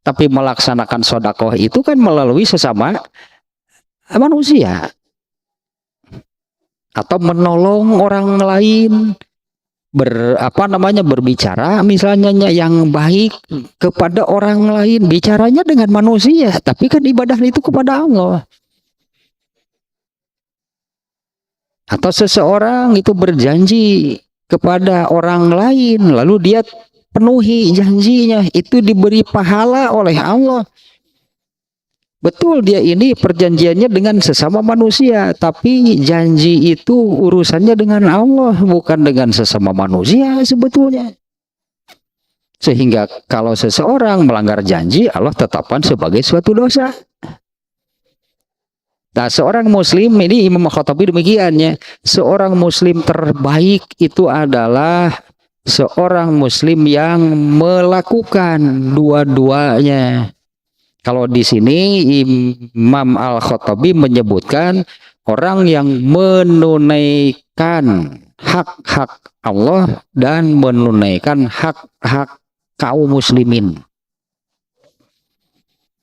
Tapi melaksanakan sodakoh itu kan melalui sesama manusia. Atau menolong orang lain. Berbicara misalnya yang baik kepada orang lain, bicaranya dengan manusia, tapi kan ibadah itu kepada Allah. Atau seseorang itu berjanji kepada orang lain, lalu dia penuhi janjinya, itu diberi pahala oleh Allah. Betul, dia ini perjanjiannya dengan sesama manusia, tapi janji itu urusannya dengan Allah, bukan dengan sesama manusia sebetulnya. Sehingga kalau seseorang melanggar janji, Allah tetapkan sebagai suatu dosa. Nah, seorang muslim ini Imam Khattabi demikiannya, seorang muslim terbaik itu adalah seorang muslim yang melakukan dua-duanya. Kalau di sini Imam Al-Khattabi menyebutkan orang yang menunaikan hak-hak Allah dan menunaikan hak-hak kaum muslimin.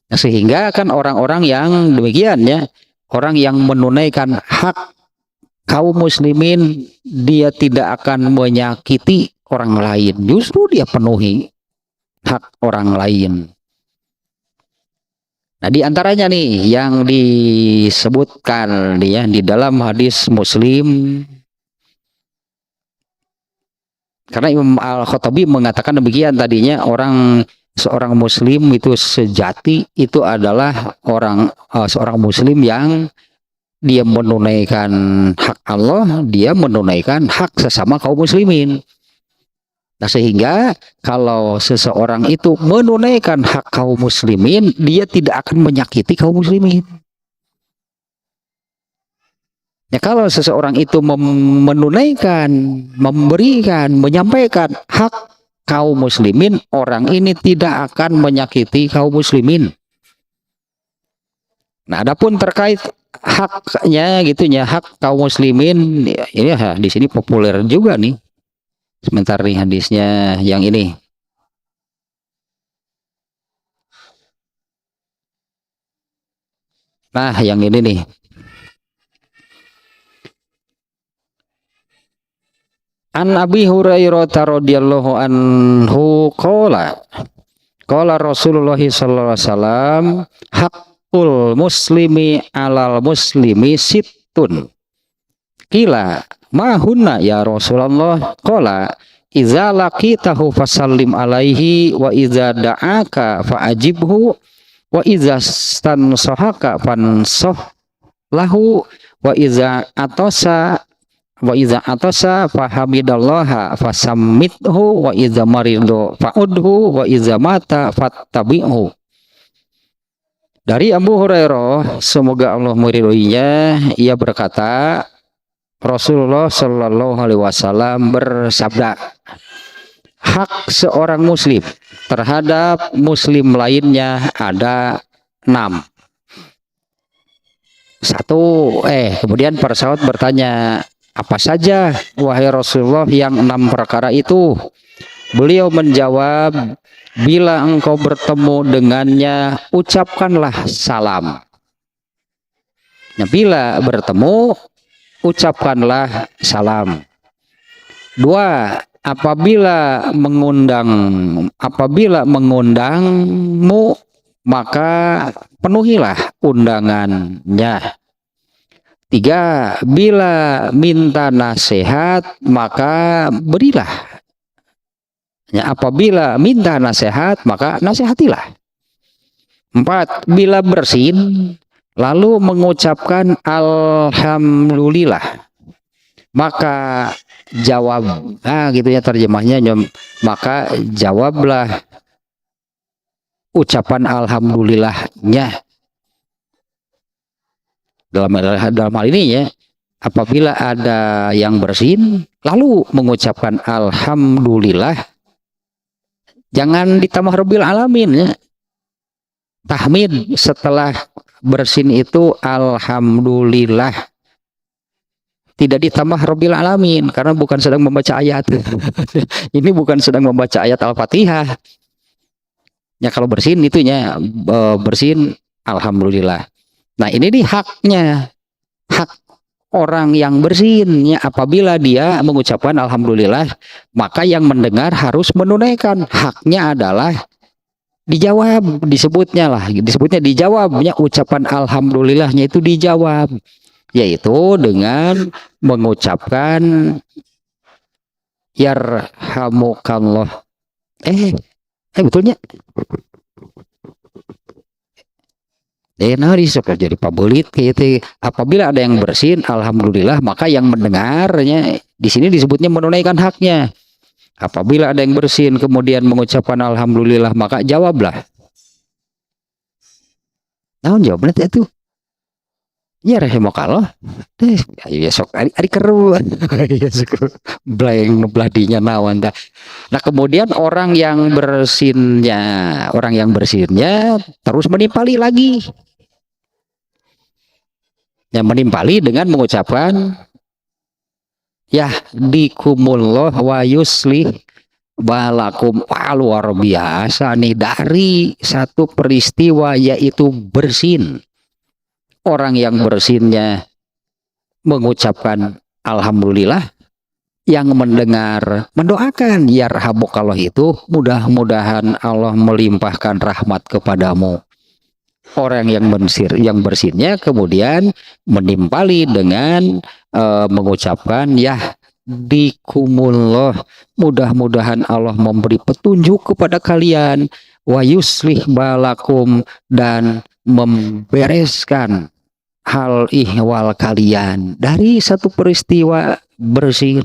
Sehingga kan orang-orang yang demikian ya, orang yang menunaikan hak kaum muslimin, dia tidak akan menyakiti orang lain, justru dia penuhi hak orang lain. Nah, di antaranya nih yang disebutkan ya di dalam hadis Muslim, karena Imam Al-Khattabi mengatakan demikian tadinya, seorang muslim itu sejati itu adalah seorang muslim yang dia menunaikan hak Allah, dia menunaikan hak sesama kaum muslimin. Nah, sehingga kalau seseorang itu menunaikan hak kaum muslimin, dia tidak akan menyakiti kaum muslimin. Ya, kalau seseorang itu menunaikan, memberikan, menyampaikan hak kaum muslimin, orang ini tidak akan menyakiti kaum muslimin. Nah, adapun terkait haknya gitunya, hak kaum muslimin, ini ya, di sini populer juga nih. Sebentar nih hadisnya yang ini. Nah, yang ini nih. An Abi Hurairah radhiyallahu anhu qala Rasulullah sallallahu alaihi wasallam hakul muslimi alal muslimi sittun. Kila mahunna ya Rasulullah qala iza laqitahu fasallim alaihi wa iza da'aka fa'ajibhu wa iza stansahaka fansah lahu wa iza atasa fahamidallaha fasammithu wa iza maridu fa'udhu wa iza mata fattabi'hu. Dari Abu Hurairah, semoga Allah meridhoinya, ia berkata, Rasulullah Shallallahu Alaihi Wasallam bersabda, hak seorang muslim terhadap muslim lainnya ada 6. Kemudian para sahabat bertanya, apa saja wahai Rasulullah yang 6 perkara itu? Beliau menjawab, bila engkau bertemu dengannya, ucapkanlah salam. Nah, bila bertemu, ucapkanlah salam. 2, apabila mengundangmu, maka penuhilah undangannya. 3, bila minta nasihat, maka berilah. Ya, apabila minta nasihat, maka nasihatilah. 4, bila bersin, lalu mengucapkan alhamdulillah, maka jawab. Nah, gitu ya terjemahnya. Maka jawablah ucapan alhamdulillahnya. Dalam hal ini ya, apabila ada yang bersin lalu mengucapkan alhamdulillah, jangan ditambah rabbil alamin ya. Tahmid setelah bersin itu alhamdulillah, tidak ditambah rabbil alamin, karena bukan sedang membaca ayat. Ini bukan sedang membaca ayat Al-Fatihah. Ya, kalau bersin itunya bersin alhamdulillah. Nah, ini nih haknya, hak orang yang bersinnya. Apabila dia mengucapkan alhamdulillah, maka yang mendengar harus menunaikan. Haknya adalah dijawab, disebutnya dijawabnya, ucapan alhamdulillahnya itu dijawab, yaitu dengan mengucapkan yarhamukallah. Betulnya jadi pabelit gitu. Apabila ada yang bersin alhamdulillah, maka yang mendengarnya di sini disebutnya menunaikan haknya. Apabila ada yang bersin kemudian mengucapkan alhamdulillah, maka jawablah. Nah, jawabnya itu ya rahimakallah. Ya sok ari keru. Ya sok blank bladinya nawan dah. Nah, kemudian orang yang bersinnya terus menimpali lagi. Yang menimpali dengan mengucapkan yahdikumullah wa yuslih balakum. Luar biasa nih, dari satu peristiwa yaitu bersin. Orang yang bersinnya mengucapkan alhamdulillah, yang mendengar mendoakan yarhamukallah, itu mudah-mudahan Allah melimpahkan rahmat kepadamu. Orang yang bersinnya kemudian menimpali dengan mengucapkan yahdikumullah, mudah-mudahan Allah memberi petunjuk kepada kalian, wa yuslih balakum, dan membereskan hal ihwal kalian. Dari satu peristiwa bersin,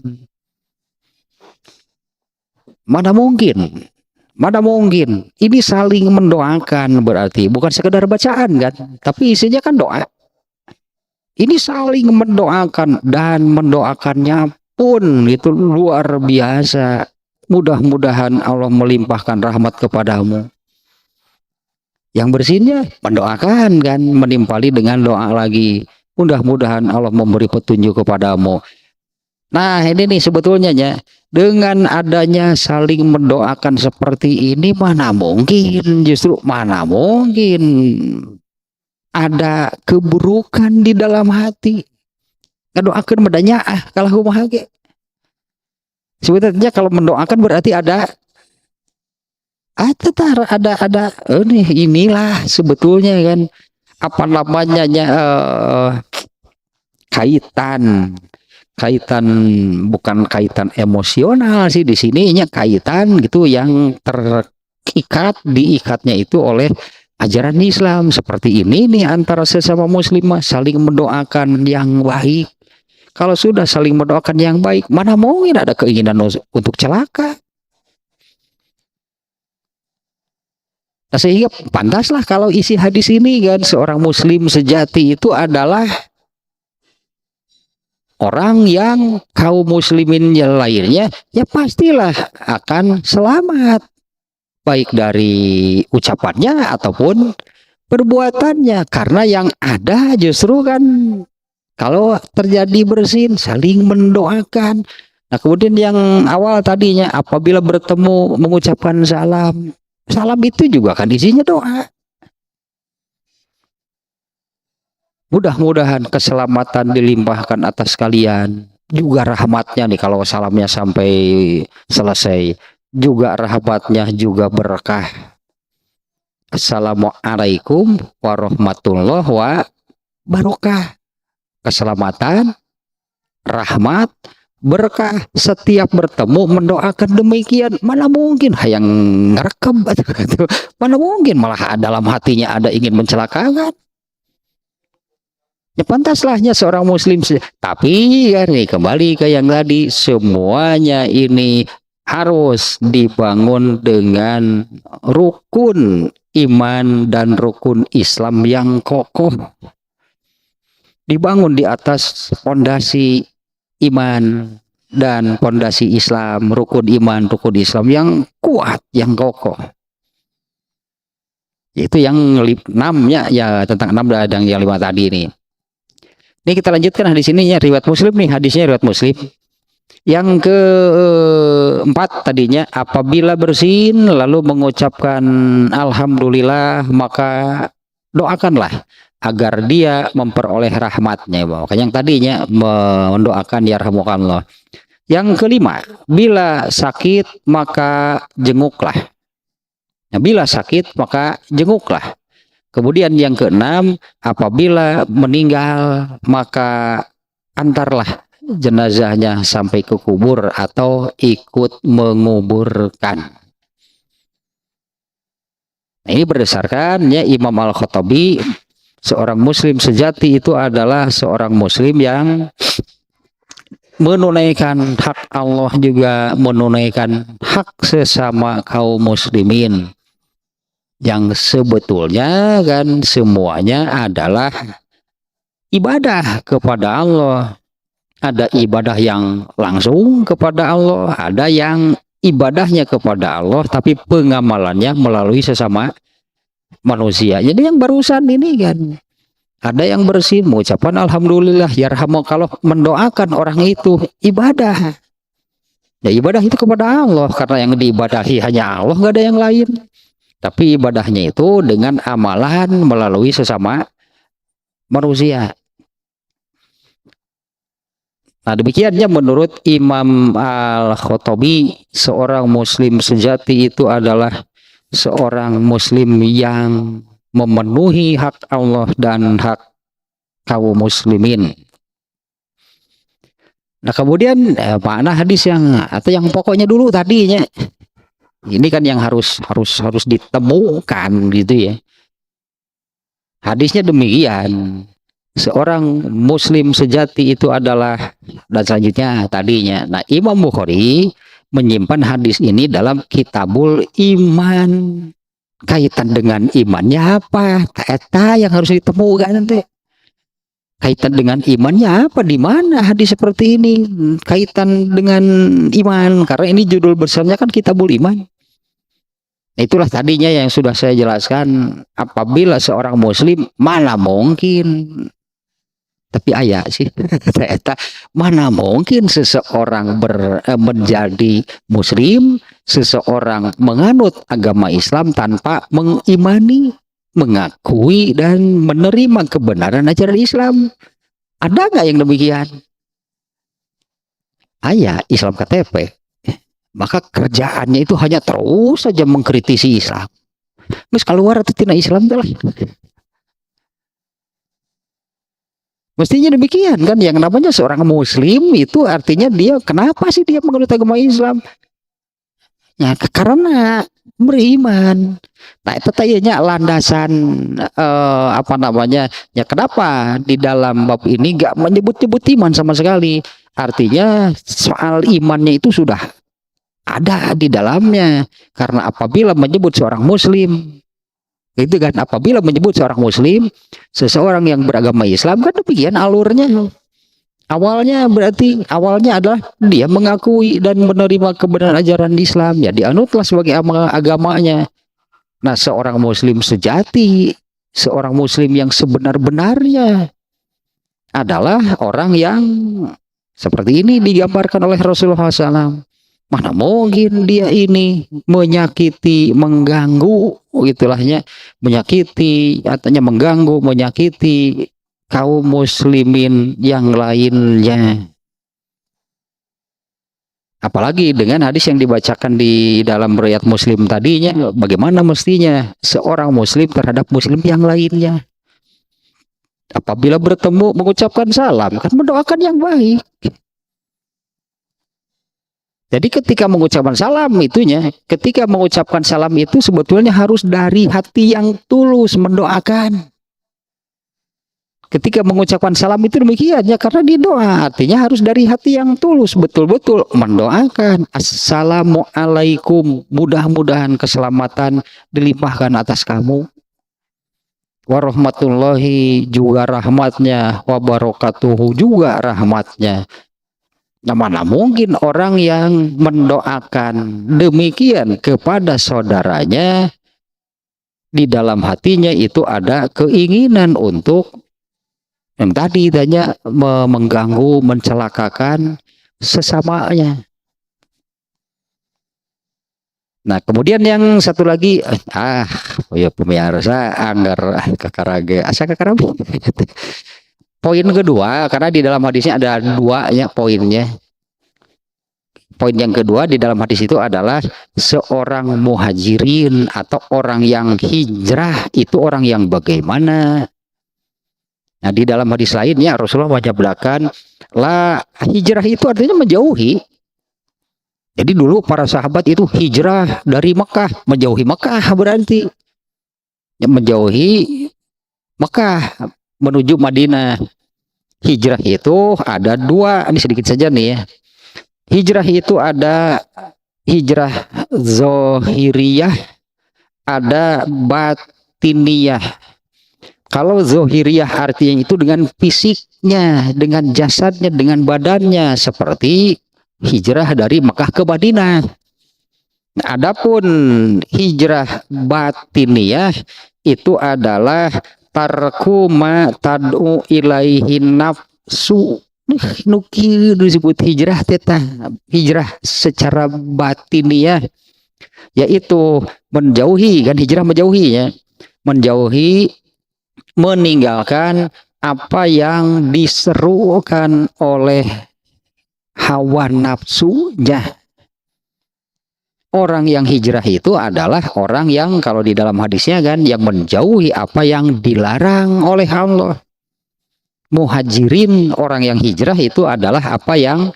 Mana mungkin? Mana mungkin? Ini saling mendoakan berarti bukan sekedar bacaan kan, tapi isinya kan doa. Ini saling mendoakan dan mendoakannya pun itu luar biasa. Mudah-mudahan Allah melimpahkan rahmat kepadamu. Yang bersihnya mendoakan kan, menimpali dengan doa lagi. Mudah-mudahan Allah memberi petunjuk kepadamu. Nah ini nih sebetulnya ya, dengan adanya saling mendoakan seperti ini mana mungkin, justru mana mungkin ada keburukan di dalam hati. Ngedoakan medanya kalau bahagia. Sebetulnya kalau mendoakan berarti ada inilah sebetulnya kan apa namanya kaitan bukan kaitan emosional sih di sininya, kaitan gitu yang diikatnya itu oleh ajaran Islam seperti ini nih, antara sesama muslimah saling mendoakan yang baik. Kalau sudah saling mendoakan yang baik, mana mungkin ada keinginan untuk celaka. Nah, sehingga pantaslah kalau isi hadis ini kan, seorang muslim sejati itu adalah orang yang kaum muslimin yang lainnya ya pastilah akan selamat, baik dari ucapannya ataupun perbuatannya, karena yang ada justru kan kalau terjadi bersin saling mendoakan. Nah kemudian yang awal tadinya apabila bertemu mengucapkan salam itu juga kan isinya doa. Mudah-mudahan keselamatan dilimpahkan atas kalian, juga rahmatnya nih kalau salamnya sampai selesai, juga rahmatnya, juga berkah. Assalamualaikum warahmatullahi wabarakatuh. Keselamatan, rahmat, berkah, setiap bertemu mendoakan demikian. Mana mungkin yang ngerekam atau mana mungkin malah dalam hatinya ada ingin mencelakakan. Ya pantaslahnya seorang muslim, tapi ya nih kembali ke yang tadi, semuanya ini harus dibangun dengan rukun iman dan rukun Islam yang kokoh, dibangun di atas fondasi iman dan fondasi Islam, rukun iman, rukun Islam yang kuat, yang kokoh. Itu yang 6-nya ya, tentang 6 dan yang 5 tadi nih. Ini kita lanjutkan hadis ini ya, riwayat Muslim nih, hadisnya riwayat Muslim. Yang keempat tadinya, apabila bersin lalu mengucapkan alhamdulillah, maka doakanlah agar dia memperoleh rahmatnya. Makanya yang tadinya mendoakan yarhamukallah. Yang kelima, bila sakit maka jenguklah. Nah, bila sakit maka jenguklah. Kemudian yang keenam, apabila meninggal maka antarlah jenazahnya sampai ke kubur atau ikut menguburkan. Nah, ini berdasarkan ya Imam Al-Khattabi, seorang muslim sejati itu adalah seorang muslim yang menunaikan hak Allah, juga menunaikan hak sesama kaum muslimin, yang sebetulnya kan semuanya adalah ibadah kepada Allah. Ada ibadah yang langsung kepada Allah, ada yang ibadahnya kepada Allah tapi pengamalannya melalui sesama manusia. Jadi yang barusan ini kan, ada yang bersih mengucapkan alhamdulillah yarhamukallah, mendoakan orang itu ibadah. Ya ibadah itu kepada Allah, karena yang diibadahi hanya Allah, nggak ada yang lain. Tapi ibadahnya itu dengan amalan melalui sesama manusia. Nah demikiannya menurut Imam Al-Khattabi, seorang muslim sejati itu adalah seorang muslim yang memenuhi hak Allah dan hak kaum muslimin. Nah kemudian makna hadis yang atau yang pokoknya dulu tadinya, ini kan yang harus ditemukan gitu ya. Hadisnya demikian, seorang muslim sejati itu adalah, dan selanjutnya tadinya. Nah Imam Bukhari menyimpan hadis ini dalam kitabul iman. Kaitan dengan imannya apa? Eta yang harus ditemukan nanti. Kaitan dengan imannya apa? Di mana hadis seperti ini? Kaitan dengan iman. Karena ini judul besarnya kan kitabul iman. Itulah tadinya yang sudah saya jelaskan. Apabila seorang muslim, mana mungkin, tapi ayah sih, ternyata mana mungkin seseorang menjadi muslim, seseorang menganut agama Islam tanpa mengimani, mengakui dan menerima kebenaran ajaran Islam. Ada nggak yang demikian? Ayah Islam KTP. Maka kerjaannya itu hanya terus saja mengkritisi Islam. Mas keluar atau tidak Islam telah. Mestinya demikian kan, yang namanya seorang muslim itu artinya dia kenapa sih dia menganut agama Islam? Ya karena beriman. Nah itu tanya landasan apa namanya? Ya kenapa di dalam bab ini nggak menyebut-nyebut iman sama sekali? Artinya soal imannya itu sudah ada di dalamnya. Karena apabila menyebut seorang muslim, itu kan apabila menyebut seorang muslim, seseorang yang beragama Islam kan demikian alurnya. Awalnya berarti awalnya adalah dia mengakui dan menerima kebenaran ajaran Islam, ya dianutlah sebagai agamanya. Nah, seorang muslim sejati, seorang muslim yang sebenar-benarnya adalah orang yang seperti ini digambarkan oleh Rasulullah SAW. Mana mungkin dia ini menyakiti, mengganggu, itulahnya menyakiti, artinya mengganggu, menyakiti kaum muslimin yang lainnya. Apalagi dengan hadis yang dibacakan di dalam riwayat Muslim tadinya, bagaimana mestinya seorang muslim terhadap muslim yang lainnya. Apabila bertemu mengucapkan salam, kan mendoakan yang baik. Jadi ketika mengucapkan salam ketika mengucapkan salam itu sebetulnya harus dari hati yang tulus mendoakan. Ketika mengucapkan salam itu demikian ya, karena di doa artinya harus dari hati yang tulus, betul-betul mendoakan. Assalamualaikum, mudah-mudahan keselamatan dilimpahkan atas kamu. Warahmatullahi juga rahmatnya, wabarakatuhu juga rahmatnya. Nah, mana mungkin orang yang mendoakan demikian kepada saudaranya, di dalam hatinya itu ada keinginan untuk yang tadi tanya mengganggu, mencelakakan sesamanya. Nah, kemudian yang satu lagi, ya pemirsa anggar kakarage, asa kakarabi. Poin kedua, karena di dalam hadisnya ada dua ya poinnya. Poin yang kedua di dalam hadis itu adalah seorang muhajirin atau orang yang hijrah itu orang yang bagaimana. Nah, di dalam hadis lainnya Rasulullah menyabdakan, lah hijrah itu artinya menjauhi. Jadi dulu para sahabat itu hijrah dari Mekah, menjauhi Mekah berarti ya, menjauhi Mekah menuju Madinah. Hijrah itu ada dua, ini sedikit saja nih ya. Hijrah itu ada hijrah zohiriyah, ada batiniyah. Kalau zohiriyah artinya itu dengan fisiknya, dengan jasadnya, dengan badannya, seperti hijrah dari Mekah ke Madinah. Adapun hijrah batiniyah itu adalah tarku ma tad'u ilaihi nafsu. Nuki disebut hijrah teta, hijrah secara batiniyah, yaitu menjauhi, kan hijrah menjauhi ya, menjauhi, meninggalkan apa yang diserukan oleh hawa nafsunya. Orang yang hijrah itu adalah orang yang kalau di dalam hadisnya kan yang menjauhi apa yang dilarang oleh Allah. Muhajirin, orang yang hijrah itu adalah apa yang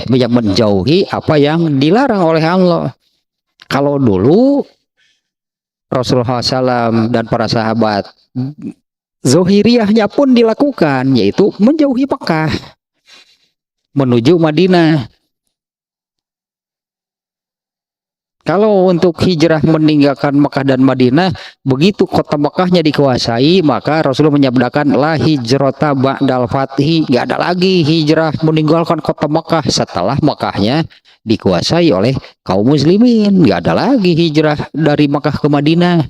menjauhi apa yang dilarang oleh Allah. Kalau dulu Rasulullah SAW dan para sahabat zohiriyahnya pun dilakukan, yaitu menjauhi Mekah menuju Madinah. Kalau untuk hijrah meninggalkan Mekah dan Madinah, begitu kota Mekahnya dikuasai, maka Rasulullah menyabdakan la hijrata ba'dal fathi, nggak ada lagi hijrah meninggalkan kota Mekah setelah Mekahnya dikuasai oleh kaum muslimin, nggak ada lagi hijrah dari Mekah ke Madinah.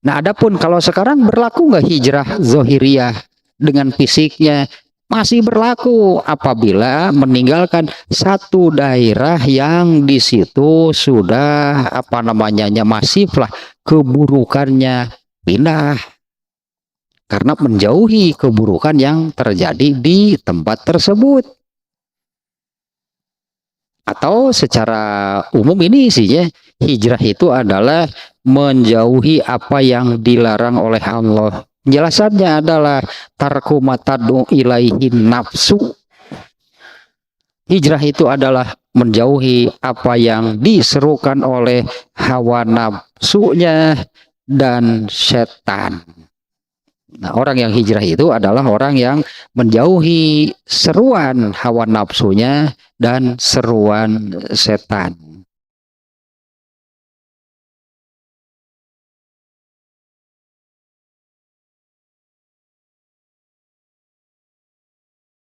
Nah, adapun kalau sekarang berlaku nggak hijrah zohiriyah dengan fisiknya? Masih berlaku apabila meninggalkan satu daerah yang di situ sudah apa namanya masif lah keburukannya, pindah karena menjauhi keburukan yang terjadi di tempat tersebut. Atau secara umum ini isinya hijrah itu adalah menjauhi apa yang dilarang oleh Allah. Penjelasannya adalah tarku matadu ilaihi nafsu. Hijrah itu adalah menjauhi apa yang diserukan oleh hawa nafsunya dan setan. Nah, orang yang hijrah itu adalah orang yang menjauhi seruan hawa nafsunya dan seruan setan.